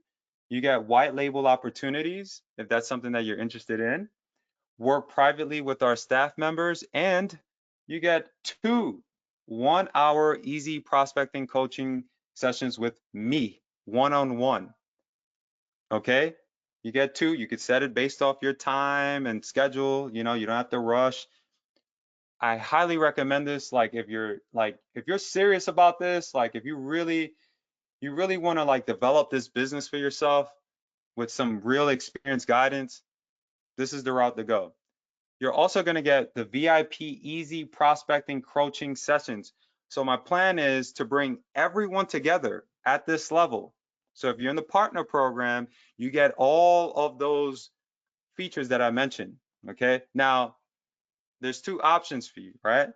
You get white label opportunities if that's something that you're interested in. Work privately with our staff members, and you get 2 1-hour easy prospecting coaching sessions with me, one-on-one. Okay? You get 2. You could set it based off your time and schedule. You don't have to rush. I highly recommend this. Like if you're serious about this, like if you really want to like develop this business for yourself with some real experience guidance, this is the route to go. You're also going to get the VIP easy prospecting coaching sessions. So my plan is to bring everyone together at this level. So if you're in the partner program, you get all of those features that I mentioned. Okay. Now, there's 2 options for you, right?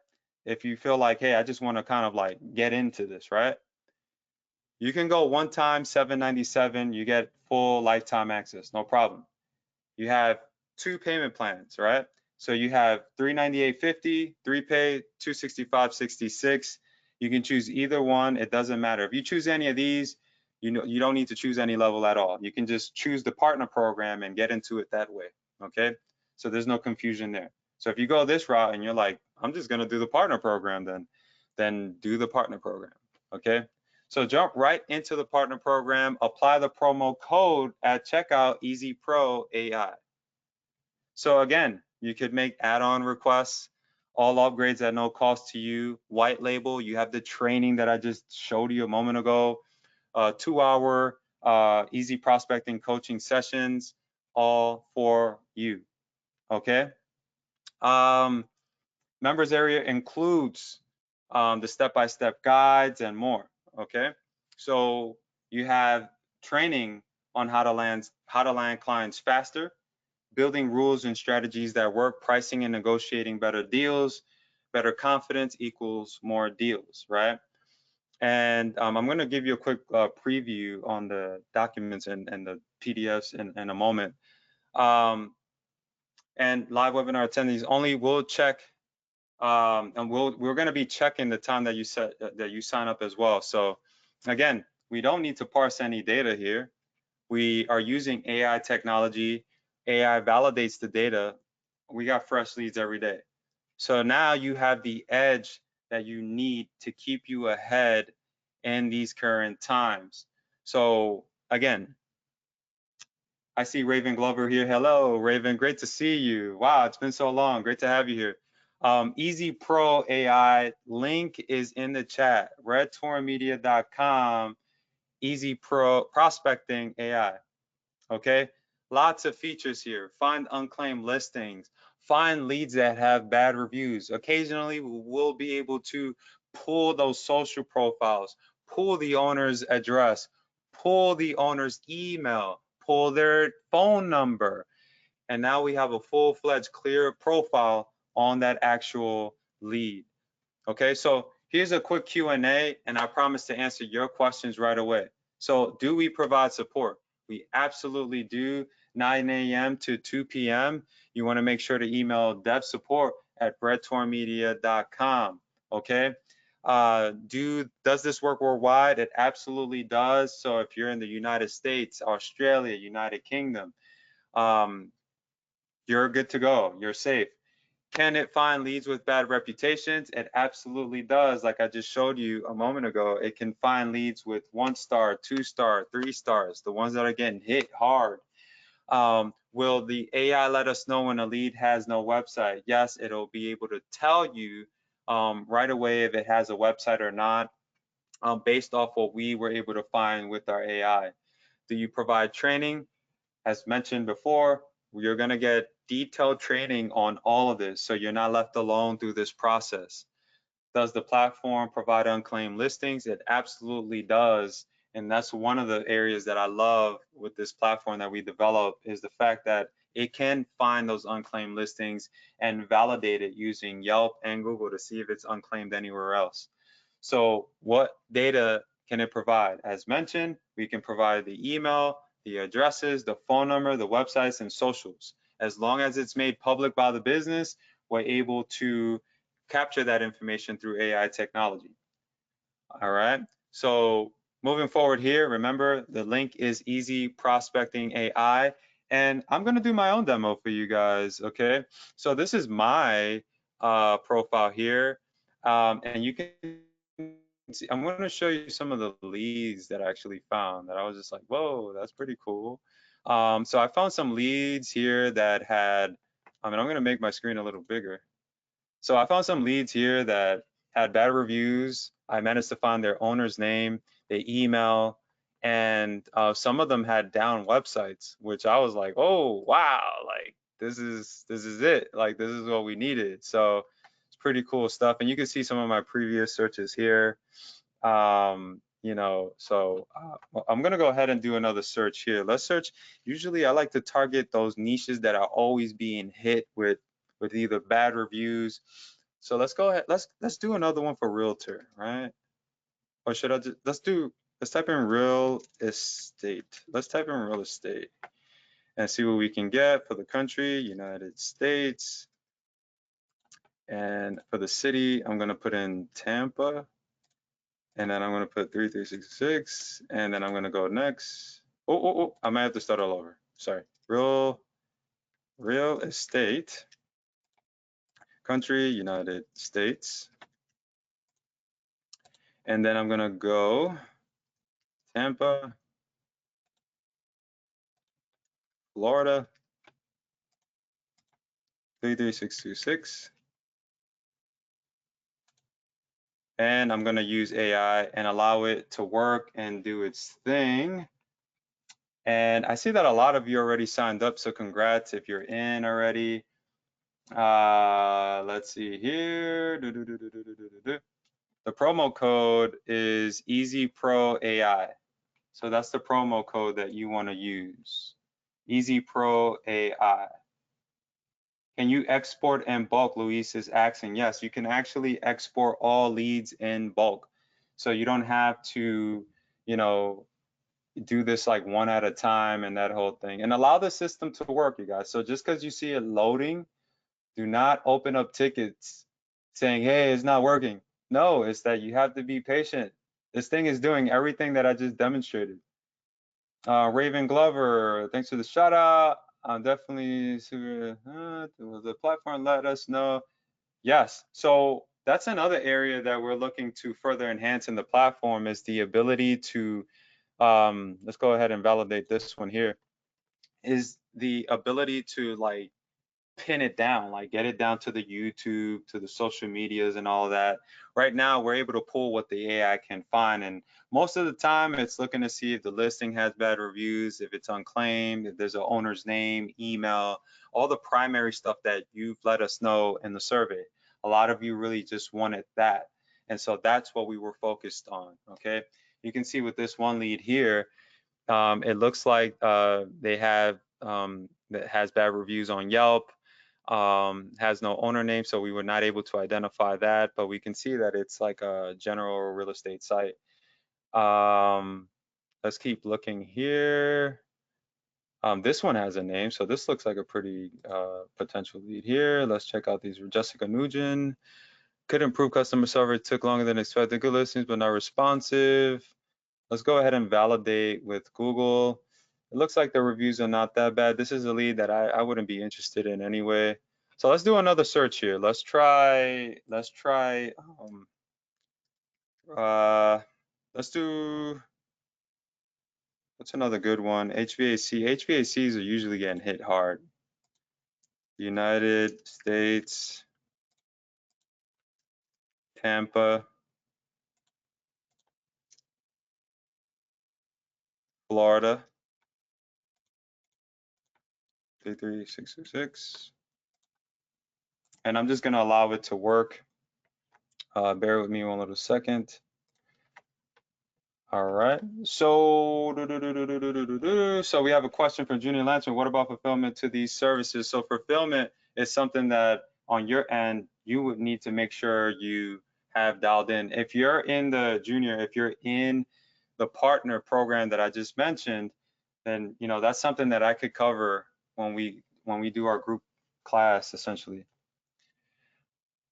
If you feel like, hey, I just want to kind of like get into this, right? You can go one time, $797. You get full lifetime access, no problem. You have 2 payment plans, right? So you have $398.50, 3-pay, $265.66. You can choose either one. It doesn't matter. If you choose any of these, you don't need to choose any level at all. You can just choose the partner program and get into it that way, okay? So there's no confusion there. So if you go this route and you're like, I'm just gonna do the partner program, then do the partner program, okay? So jump right into the partner program, apply the promo code at checkout, EasyProAI. So again, you could make add-on requests, all upgrades at no cost to you. White label, you have the training that I just showed you a moment ago. 2-hour easy prospecting coaching sessions, all for you. Okay. Members area includes the step-by-step guides and more. Okay. So you have training on how to land clients faster, building rules and strategies that work, pricing and negotiating better deals. Better confidence equals more deals, right? And I'm going to give you a quick preview on the documents and the PDFs in a moment. And live webinar attendees only will check, and we're going to be checking the time that you set that you sign up as well. So again, we don't need to parse any data here. We are using AI technology. AI validates the data. We got fresh leads every day. So now you have the edge that you need to keep you ahead in these current times. So again, I see Raven Glover here. Hello, Raven. Great to see you. Wow, it's been so long. Great to have you here. Easy Pro AI link is in the chat. redtormedia.com. Easy Pro Prospecting AI. Okay, lots of features here. Find unclaimed listings, find leads that have bad reviews. Occasionally we'll be able to pull those social profiles, pull the owner's address, pull the owner's email, pull their phone number, and now we have a full-fledged clear profile on that actual lead. Okay, so here's a quick Q&A, and I promise to answer your questions right away. So do we provide support? We absolutely do. 9 a.m. to 2 p.m. You want to make sure to email dev support at redtormedia.com. Okay. Does this work worldwide? It absolutely does. So if you're in the United States, Australia, United Kingdom, you're good to go. You're safe. Can it find leads with bad reputations? It absolutely does. Like I just showed you a moment ago, it can find leads with 1-star, 2-star, 3 stars, the ones that are getting hit hard. Will the AI let us know when a lead has no website? Yes, it'll be able to tell you right away if it has a website or not, based off what we were able to find with our AI. Do you provide training? As mentioned before, you're going to get detailed training on all of this, so you're not left alone through this process. Does the platform provide unclaimed listings? It absolutely does. And that's one of the areas that I love with this platform that we develop, is the fact that it can find those unclaimed listings and validate it using Yelp and Google to see if it's unclaimed anywhere else. So what data can it provide? As mentioned, we can provide the email, the addresses, the phone number, the websites, and socials. As long as it's made public by the business, we're able to capture that information through AI technology. All right. So moving forward here, remember the link is Easy Prospecting AI. And I'm going to do my own demo for you guys. Okay. So this is my profile here. And you can see, I'm going to show you some of the leads that I actually found that I was just like, whoa, that's pretty cool. So I found some leads here that had, I'm going to make my screen a little bigger. So I found some leads here that had bad reviews. I managed to find their owner's name, their email, and some of them had down websites, which I was like, oh wow, like this is it. Like this is what we needed. So it's pretty cool stuff. And you can see some of my previous searches here. You know, so I'm gonna go ahead and do another search here. Let's search. Usually I like to target those niches that are always being hit with either bad reviews. So let's go ahead. Let's do another one for realtor, right? Or should I just let's type in real estate. Let's type in real estate and see what we can get for the country, United States. And for the city, I'm gonna put in Tampa. And then I'm gonna put 3366, and then I'm gonna go next. Oh, I might have to start all over. Sorry. Real estate, country, United States. And then I'm gonna go Tampa, Florida, 33626. And I'm gonna use AI and allow it to work and do its thing. And I see that a lot of you already signed up, so congrats if you're in already. Let's see here. The promo code is EasyProAI. So that's the promo code that you want to use. EasyProAI. Can you export in bulk? Luis is asking. Yes, you can actually export all leads in bulk. So you don't have to, you know, do this like one at a time and that whole thing. And allow the system to work, you guys. So just because you see it loading, do not open up tickets saying, hey, it's not working. No, it's that you have to be patient. This thing is doing everything that I just demonstrated. Raven Glover, thanks for the shout out. I'm definitely the platform let us know. Yes, so that's another area that we're looking to further enhance in the platform is the ability to, let's go ahead and validate this one here, is the ability to like pin it down, like get it down to the YouTube, to the social medias and all of that. Right now, we're able to pull what the AI can find. And most of the time, it's looking to see if the listing has bad reviews, if it's unclaimed, if there's an owner's name, email, all the primary stuff that you've let us know in the survey. A lot of you really just wanted that. And so that's what we were focused on, okay? You can see with this one lead here, it looks like they have that has bad reviews on Yelp, has no owner name, so we were not able to identify that, but we can see that it's like a general real estate site. Let's keep looking here. This one has a name, so this looks like a pretty potential lead here. Let's check out these. Jessica Nugent. Could improve customer service, took longer than expected. Good listings, but not responsive. Let's go ahead and validate with Google. It looks like the reviews are not that bad. This is a lead that I wouldn't be interested in anyway. So let's do another search here. Let's try, let's do, what's another good one? HVAC. HVACs are usually getting hit hard. United States, Tampa, Florida, 33666. And I'm just gonna allow it to work. Bear with me one little second. All right. So, so we have a question from Junior Lancer. What about fulfillment to these services? So fulfillment is something that on your end, you would need to make sure you have dialed in. If you're in the junior, if you're in the partner program that I just mentioned, then that's something that I could cover when we do our group class essentially.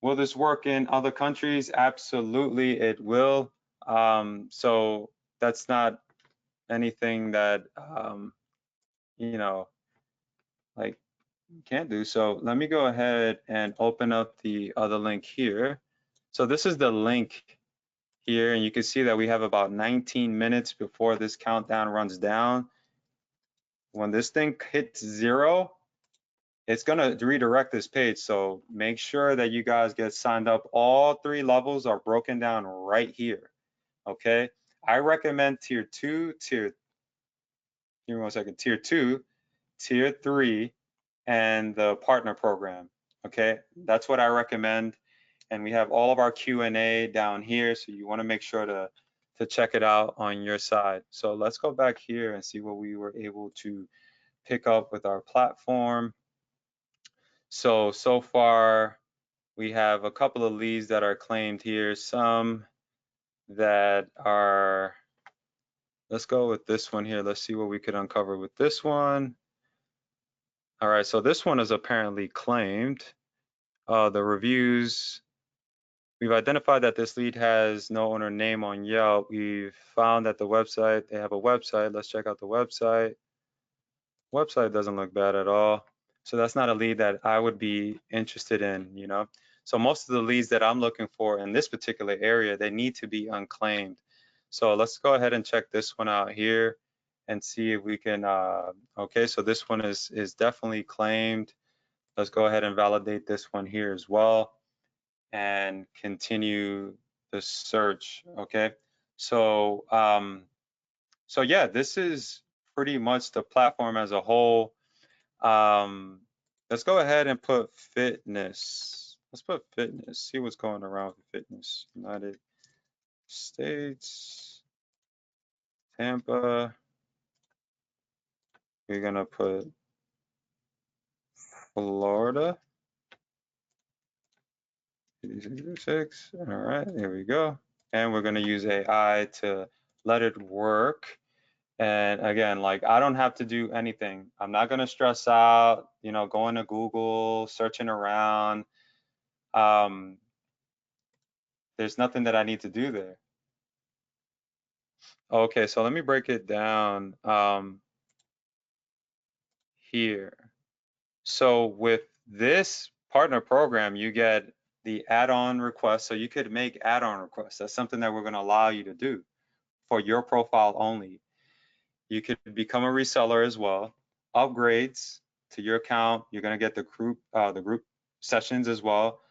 Will this work in other countries? Absolutely, it will. So that's not anything that like you can't do. So let me go ahead and open up the other link here. So this is the link here, and you can see that we have about 19 minutes before this countdown runs down. When this thing hits 0, it's gonna redirect this page. So make sure that you guys get signed up. All 3 levels are broken down right here. Okay, I recommend tier 2, give me 1 second, tier 2, tier 3, and the partner program. Okay, that's what I recommend. And we have all of our Q&A down here, so you want to make sure to check it out on your side. So let's go back here and see what we were able to pick up with our platform. So far we have a couple of leads that are claimed here, some that are, let's go with this one here. Let's see what we could uncover with this one. All right, so this one is apparently claimed. The reviews, we've identified that this lead has no owner name on Yelp. We've found that the website, they have a website. Let's check out the website. Website doesn't look bad at all. So that's not a lead that I would be interested in, So most of the leads that I'm looking for in this particular area, they need to be unclaimed. So let's go ahead and check this one out here and see if we can, okay, so this one is definitely claimed. Let's go ahead and validate this one here as well and continue the search. Okay, so so yeah, this is pretty much the platform as a whole. Um, let's go ahead and put fitness. Let's put fitness. See what's going around with fitness. United States, Tampa. We're gonna put Florida. 86. All right, here we go. And we're gonna use AI to let it work. And again, like I don't have to do anything. I'm not gonna stress out, you know, going to Google, searching around. Um, there's nothing that I need to do there. Okay, so let me break it down here. So with this partner program, you get the add-on request. So you could make add-on requests. That's something that we're going to allow you to do for your profile only. You could become a reseller as well. Upgrades to your account. You're going to get the group sessions as well.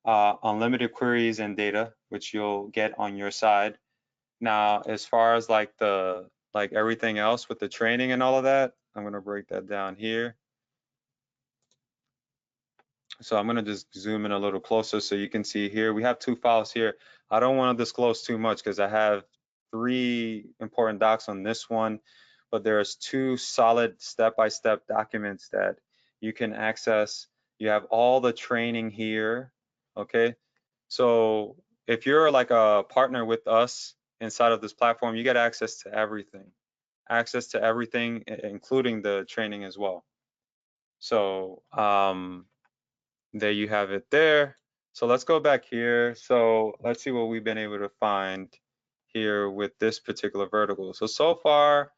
Unlimited queries and data, which you'll get on your side. Now, as far as like everything else with the training and all of that, I'm going to break that down here. So I'm going to just zoom in a little closer so you can see here. We have two files here. I don't want to disclose too much because I have 3 important docs on this one, but there's 2 solid step-by-step documents that you can access. You have all the training here, okay? So if you're like a partner with us inside of this platform, you get access to everything, including the training as well. So there you have it there. So let's go back here. So let's see what we've been able to find here with this particular vertical. So far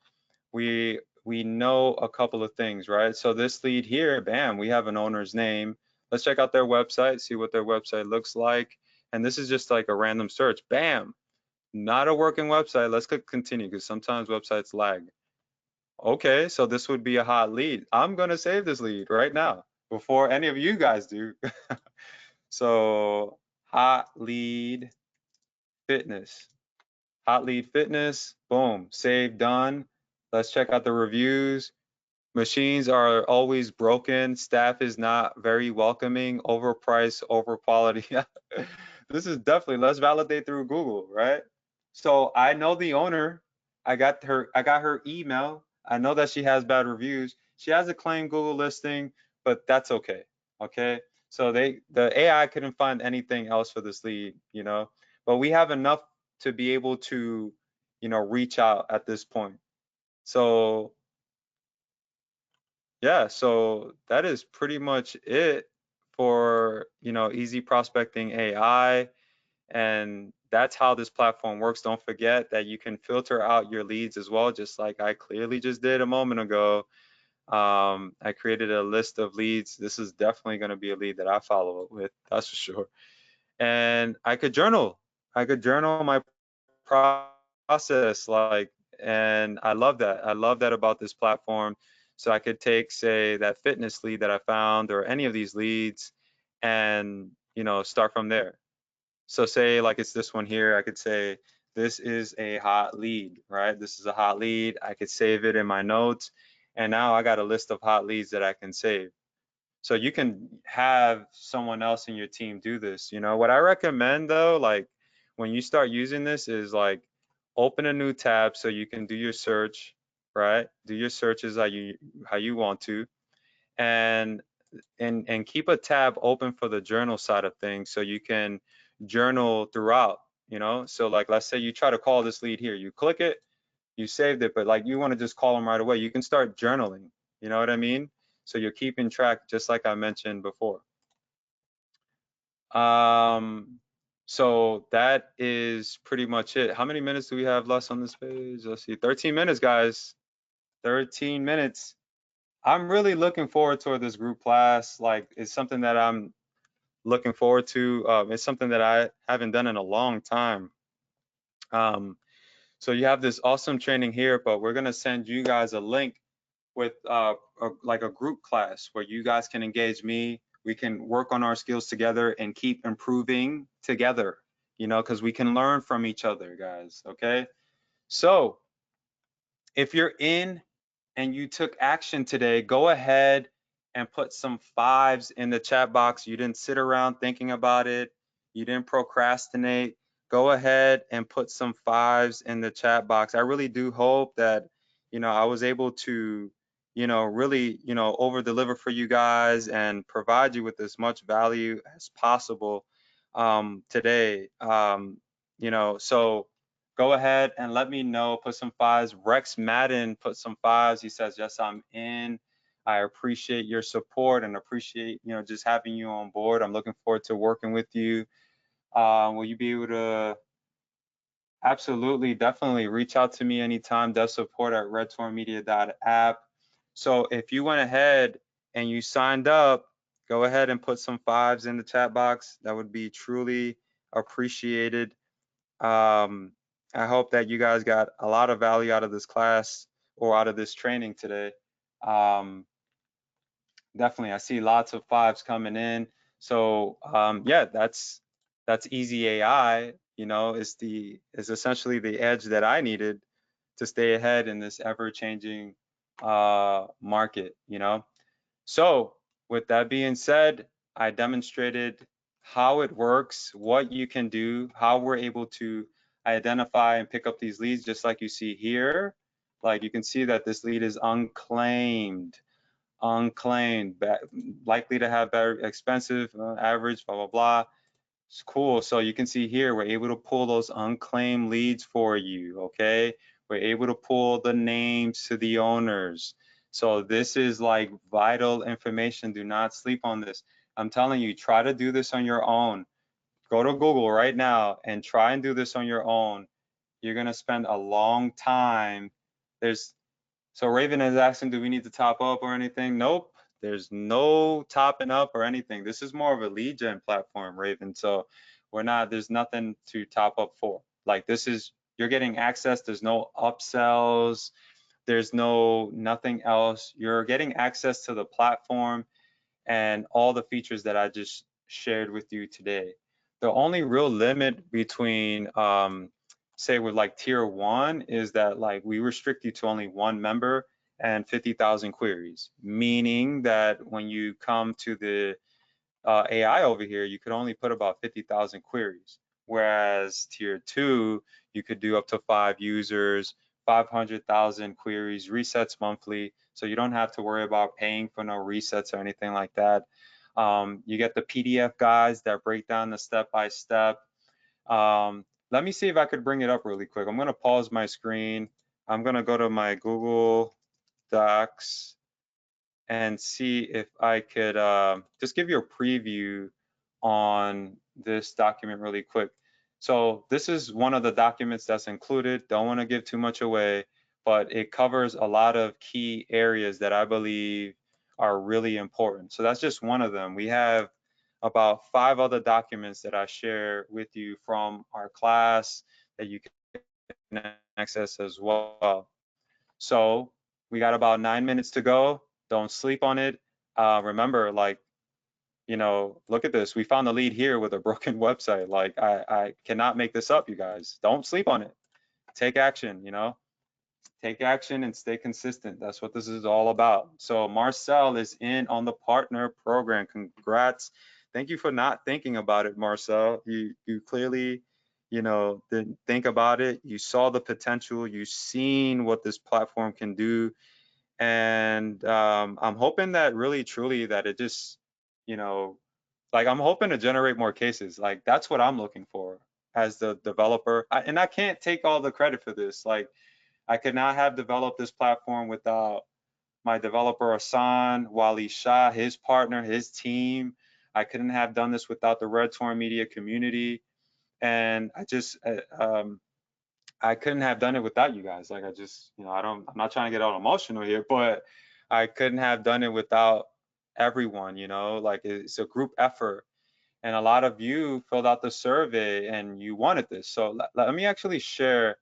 we know a couple of things, right? So this lead here, bam, we have an owner's name. Let's check out their website, see what their website looks like. And this is just like a random search. Bam, not a working website. Let's click continue because sometimes websites lag. Okay, so this would be a hot lead. I'm gonna save this lead right now before any of you guys do. So hot lead fitness, boom, save, done. Let's check out the reviews. Machines are always broken. Staff is not very welcoming. Overpriced, over quality. This is definitely, let's validate through Google, right? So I know the owner. I got her email. I know that she has bad reviews. She has a claimed Google listing, but that's okay. Okay. So the AI couldn't find anything else for this lead, you know, but we have enough to be able to, you know, reach out at this point. So yeah, so that is pretty much it for, you know, easy prospecting AI. And that's how this platform works. Don't forget that you can filter out your leads as well, just like I clearly just did a moment ago. I created a list of leads. This is definitely going to be a lead that I follow up with, that's for sure. And I could journal. I could journal my process, like, and I love that. I love that about this platform. So I could take, say, that fitness lead that I found or any of these leads and, you know, start from there. So say like it's this one here, I could say, this is a hot lead, right? This is a hot lead. I could save it in my notes. And now I got a list of hot leads that I can save. So you can have someone else in your team do this. You know, what I recommend though, like when you start using this is like open a new tab so you can do your search, right? Do your searches how you want to. And and keep a tab open for the journal side of things so you can journal throughout, you know? So like let's say you try to call this lead here, you click it, you saved it, but like you want to just call them right away, you can start journaling, you know what I mean? So you're keeping track just like I mentioned before. So that is pretty much it. How many minutes do we have left on this page? Let's see, 13 minutes, guys. 13 minutes. I'm really looking forward toward this group class. Like it's something that I'm looking forward to. It's something that I haven't done in a long time. So you have this awesome training here, but we're gonna send you guys a link with like a group class where you guys can engage me. We can work on our skills together and keep improving together. you know, because we can learn from each other, guys. Okay. So if you're in and you took action today, go ahead and put some fives in the chat box. You didn't sit around thinking about it. You didn't procrastinate. Go ahead and put some fives in the chat box. I really do hope that, you know, I was able to, you know, really, you know, over deliver for you guys and provide you with as much value as possible today. You know, so go ahead and let me know. Put some fives. Rex Madden put some fives. He says, yes, I'm in. I appreciate your support and appreciate, you know, just having you on board. I'm looking forward to working with you. Will you be able to absolutely, definitely reach out to me anytime. Dev support at redtornmedia.app. So if you went ahead and you signed up, go ahead and put some fives in the chat box. That would be truly appreciated. I hope that you guys got a lot of value out of this class or out of this training today. Um, Definitely, I see lots of fives coming in. So yeah, that's easy AI. You know, is essentially the edge that I needed to stay ahead in this ever-changing market. You know, so with that being said, I demonstrated how it works, what you can do, how we're able to identify and pick up these leads, just like you see here. Like you can see that this lead is unclaimed, likely to have better expensive average, blah, blah, blah. It's cool. So you can see here, we're able to pull those unclaimed leads for you, okay? We're able to pull the names to the owners. So this is like vital information. Do not sleep on this. I'm telling you, try to do this on your own. Go to Google right now and try and do this on your own. You're gonna spend a long time. There's So Raven is asking, do we need to top up or anything? Nope. There's no topping up or anything. This is more of a lead gen platform, Raven. So there's nothing to top up for. Like this is, you're getting access. There's no upsells. There's nothing else. You're getting access to the platform and all the features that I just shared with you today. The only real limit between say with like tier one is that like we restrict you to only one member and 50,000 queries, meaning that when you come to the AI over here, you could only put about 50,000 queries. Whereas tier two, you could do up to 5 users, 500,000 queries, resets monthly. So you don't have to worry about paying for no resets or anything like that. You get the PDF guides that break down the step-by-step. Let me see if I could bring it up really quick. I'm gonna pause my screen. I'm gonna go to my Google Docs and see if I could just give you a preview on this document really quick. So this is one of the documents that's included. Don't want to give too much away, but it covers a lot of key areas that I believe are really important. So that's just one of them. We have about 5 other documents that I share with you from our class that you can access as well. So we got about 9 minutes to go. Don't sleep on it. Remember, like, you know, look at this. We found the lead here with a broken website. Like, I cannot make this up, you guys. Don't sleep on it. Take action, you know, take action and stay consistent. That's what this is all about. So Marcel is in on the partner program. Congrats. Thank you for not thinking about it, Marcel. You clearly, you know, didn't think about it. You saw the potential. You've seen what this platform can do, and I'm hoping that really truly that it just, you know, like I'm hoping to generate more cases. Like that's what I'm looking for as the developer. And I can't take all the credit for this. Like I could not have developed this platform without my developer Hassan, Wali Shah, his partner, his team. I couldn't have done this without the Red Torn Media community. And I couldn't have done it without you guys. Like I just, you know, I'm not trying to get all emotional here, but I couldn't have done it without everyone, you know, like it's a group effort. And a lot of you filled out the survey and you wanted this. So let me actually share.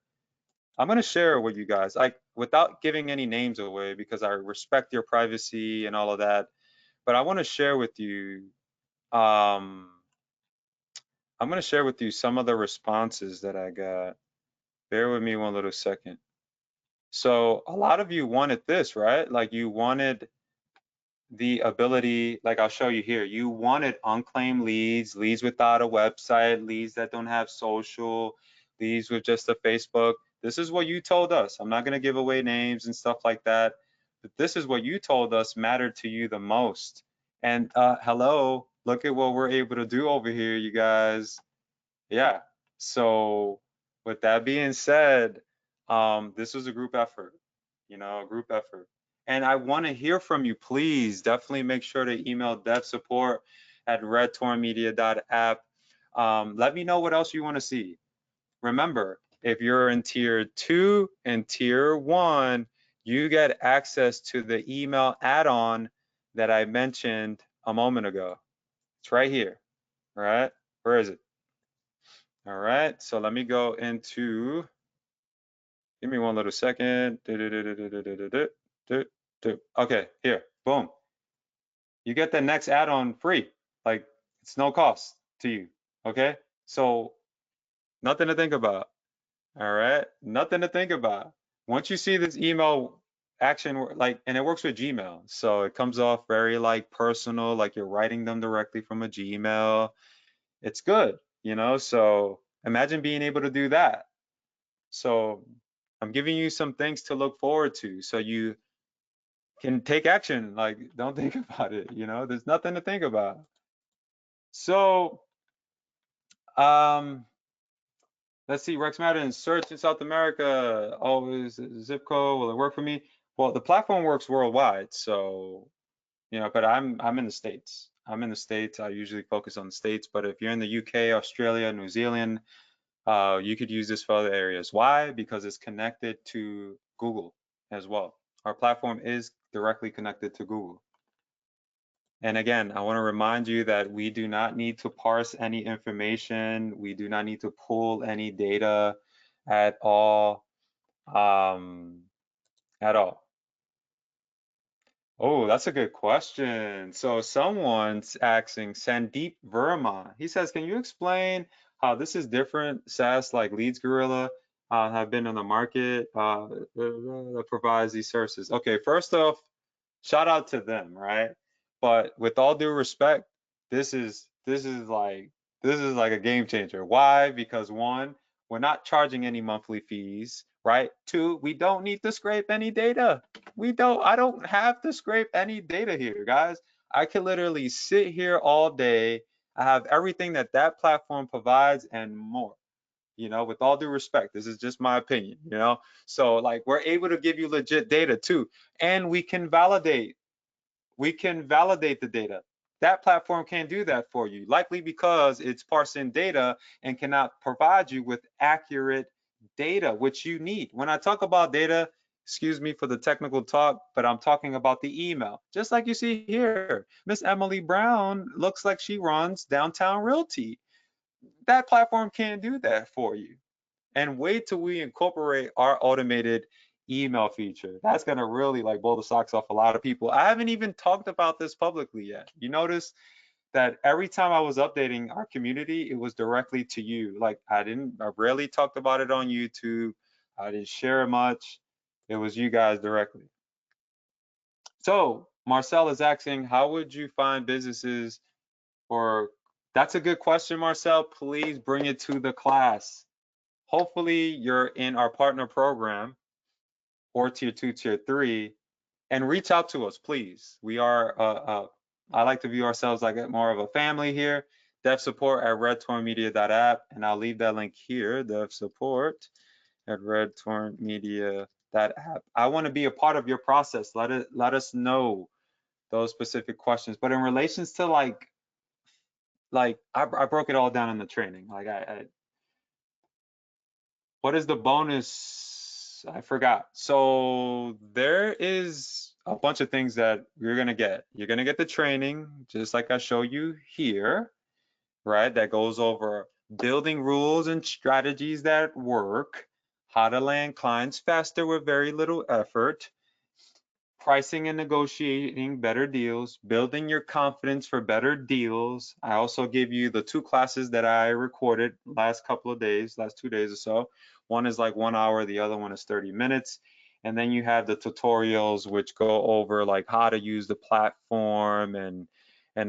I'm going to share it with you guys, like without giving any names away because I respect your privacy and all of that. But I want to share with you um, I'm gonna share with you some of the responses that I got. Bear with me one little second. So a lot of you wanted this, right? Like you wanted the ability, like I'll show you here, you wanted unclaimed leads, leads without a website, leads that don't have social, leads with just a Facebook. This is what you told us. I'm not going to give away names and stuff like that, but this is what you told us mattered to you the most. And hello, look at what we're able to do over here, you guys. Yeah. So with that being said, this was a group effort, a group effort. And I want to hear from you. Please definitely make sure to email devsupport@redtornmedia.app. Let me know what else you want to see. Remember, if you're in tier 2 and tier 1, you get access to the email add-on that I mentioned a moment ago. It's right here. All right. Where is it? All right, so let me go into, give me one little second. Okay, here, boom. You get the next add-on free. Like, it's no cost to you, okay? So, nothing to think about, all right? Nothing to think about. Once you see this email action, like, and it works with Gmail, so it comes off very, like, personal, like you're writing them directly from a Gmail. It's good, so imagine being able to do that. So I'm giving you some things to look forward to so you can take action. Like, don't think about it, there's nothing to think about. So, um, let's see, Rex Madden, search in South America, always zip code, will it work for me? Well, the platform works worldwide, so, but I'm in the States. I'm in the States. I usually focus on the States, but if you're in the UK, Australia, New Zealand, you could use this for other areas. Why? Because it's connected to Google as well. Our platform is directly connected to Google. And again, I want to remind you that we do not need to parse any information. We do not need to pull any data at all. At all. Oh, that's a good question. So someone's asking Sandeep Verma. He says, can you explain how this is different? SaaS like Leads Gorilla have been on the market that provides these services. Okay, first off, shout out to them, right? But with all due respect, this is like a game changer. Why? Because one, we're not charging any monthly fees, right? Two, we don't need to scrape any data. I don't have to scrape any data here, guys. I can literally sit here all day. I have everything that that platform provides and more. With all due respect, this is just my opinion. So like we're able to give you legit data too, and we can validate the data. That platform can't do that for you, likely because it's parsing data and cannot provide you with accurate data, which you need. When I talk about data, excuse me for the technical talk, but I'm talking about the email. Just like you see here, Miss Emily Brown looks like she runs Downtown Realty. That platform can't do that for you. And wait till we incorporate our automated email feature. That's gonna really like blow the socks off a lot of people. I haven't even talked about this publicly yet. You notice that every time I was updating our community, it was directly to you. Like I rarely talked about it on YouTube. I didn't share it much. It was you guys directly. So Marcel is asking, how would you find businesses or that's a good question, Marcel. Please bring it to the class. Hopefully you're in our partner program or tier 2, tier 3, and reach out to us, please. We are, I like to view ourselves like more of a family here. Dev support at redtornmedia.app, and I'll leave that link here, dev support at redtornmedia.app. I want to be a part of your process. Let us know those specific questions. But in relations to like I broke it all down in the training. Like what is the bonus? I forgot. So there is a bunch of things that you're gonna get. You're gonna get the training, just like I show you here, right? That goes over building rules and strategies that work, how to land clients faster with very little effort, pricing and negotiating better deals, building your confidence for better deals. I also give you the 2 classes that I recorded last couple of days, last 2 days or so. One is like 1 hour, the other one is 30 minutes. And then you have the tutorials which go over like how to use the platform and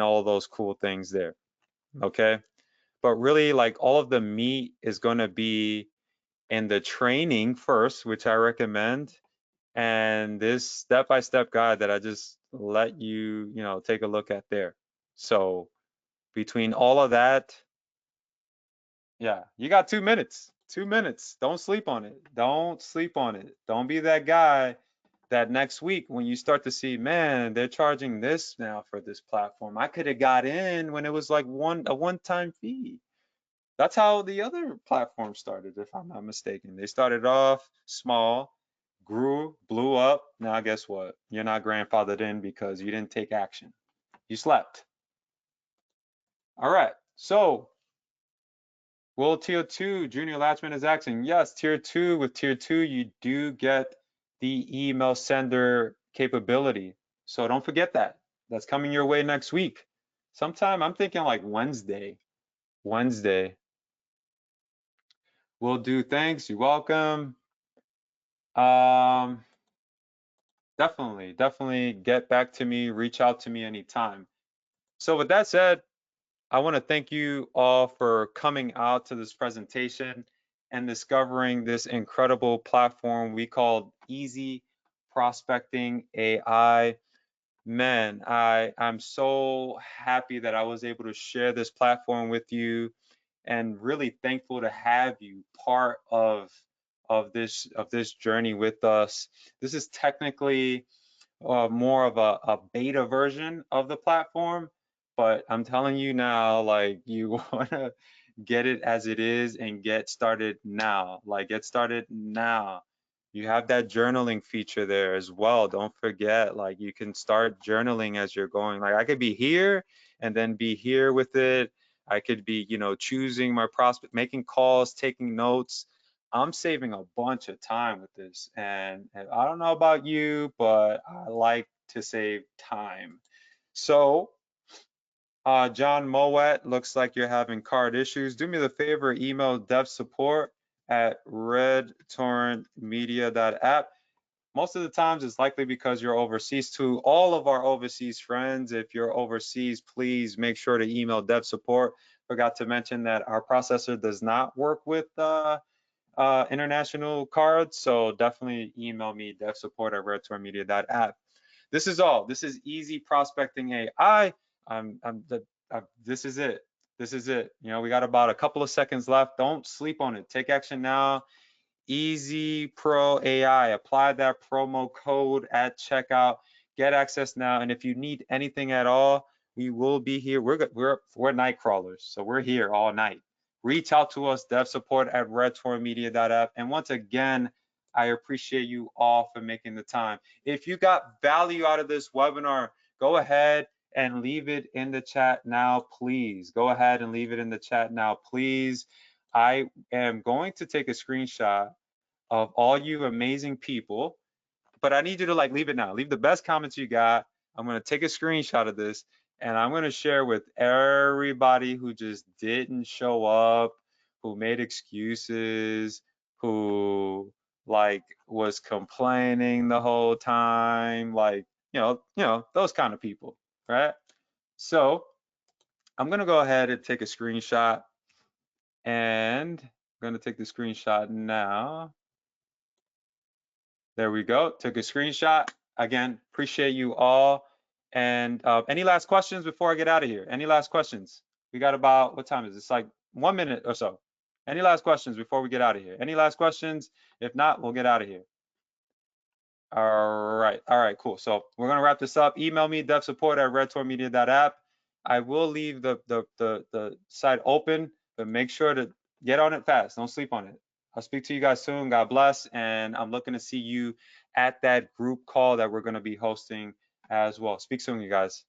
all those cool things there. Okay? But really like all of the meat is going to be in the training first, which I recommend, and this step-by-step guide that I just let you, take a look at there. So between all of that, yeah, you got 2 minutes. 2 minutes. Don't sleep on it. Don't sleep on it. Don't be that guy that next week when you start to see, man, they're charging this now for this platform. I could have got in when it was like a one-time fee. That's how the other platform started, if I'm not mistaken. They started off small, grew, blew up. Now, guess what? You're not grandfathered in because you didn't take action. You slept. All right. So, will tier 2 junior latchman is asking, yes, tier 2. With tier 2, you do get the email sender capability. So don't forget that. That's coming your way next week. Sometime I'm thinking like Wednesday. Wednesday. Will do. Thanks. You're welcome. Definitely get back to me, reach out to me anytime. So with that said, I want to thank you all for coming out to this presentation and discovering this incredible platform we call Easy Prospecting AI. Man, I'm so happy that I was able to share this platform with you, and really thankful to have you part of this journey with us. This is technically more of a beta version of the platform, but I'm telling you now, like, you want to get it as it is and get started now. Like, get started now. You have that journaling feature there as well. Don't forget, like, you can start journaling as you're going. Like, I could be here and then be here with it. I could be, choosing my prospect, making calls, taking notes. I'm saving a bunch of time with this. And I don't know about you, but I like to save time. So, John Mowat, looks like you're having card issues. Do me the favor, email dev support at redtorrentmedia.app. Most of the times it's likely because you're overseas. To all of our overseas friends, if you're overseas, please make sure to email dev support. Forgot to mention that our processor does not work with international cards, so definitely email me devsupport@redtorrentmedia.app. This is all. This is Easy Prospecting AI. This is it. This is it. We got about a couple of seconds left. Don't sleep on it. Take action now. Easy Pro AI. Apply that promo code at checkout. Get access now. And if you need anything at all, we will be here. We're night crawlers, so we're here all night. Reach out to us, devsupport@redtorrentmedia.app. And once again, I appreciate you all for making the time. If you got value out of this webinar, go ahead and leave it in the chat now, please. Go ahead and leave it in the chat now, please. I am going to take a screenshot of all you amazing people, but I need you to leave it now. Leave the best comments you got. I'm going to take a screenshot of this and I'm going to share with everybody who just didn't show up, who made excuses, who was complaining the whole time, those kind of people, right? So I'm going to go ahead and take a screenshot, and I'm going to take the screenshot now. There we go. Took a screenshot. Again, appreciate you all. And any last questions before I get out of here? Any last questions? We got about, what time is it? It's like 1 minute or so. Any last questions before we get out of here? Any last questions? If not, we'll get out of here. All right, cool. So we're gonna wrap this up. Email me devsupport@redtorrentmedia.app. I will leave the site open, but make sure to get on it fast. Don't sleep on it. I'll speak to you guys soon. God bless, and I'm looking to see you at that group call that we're gonna be hosting as well. Speak soon, you guys.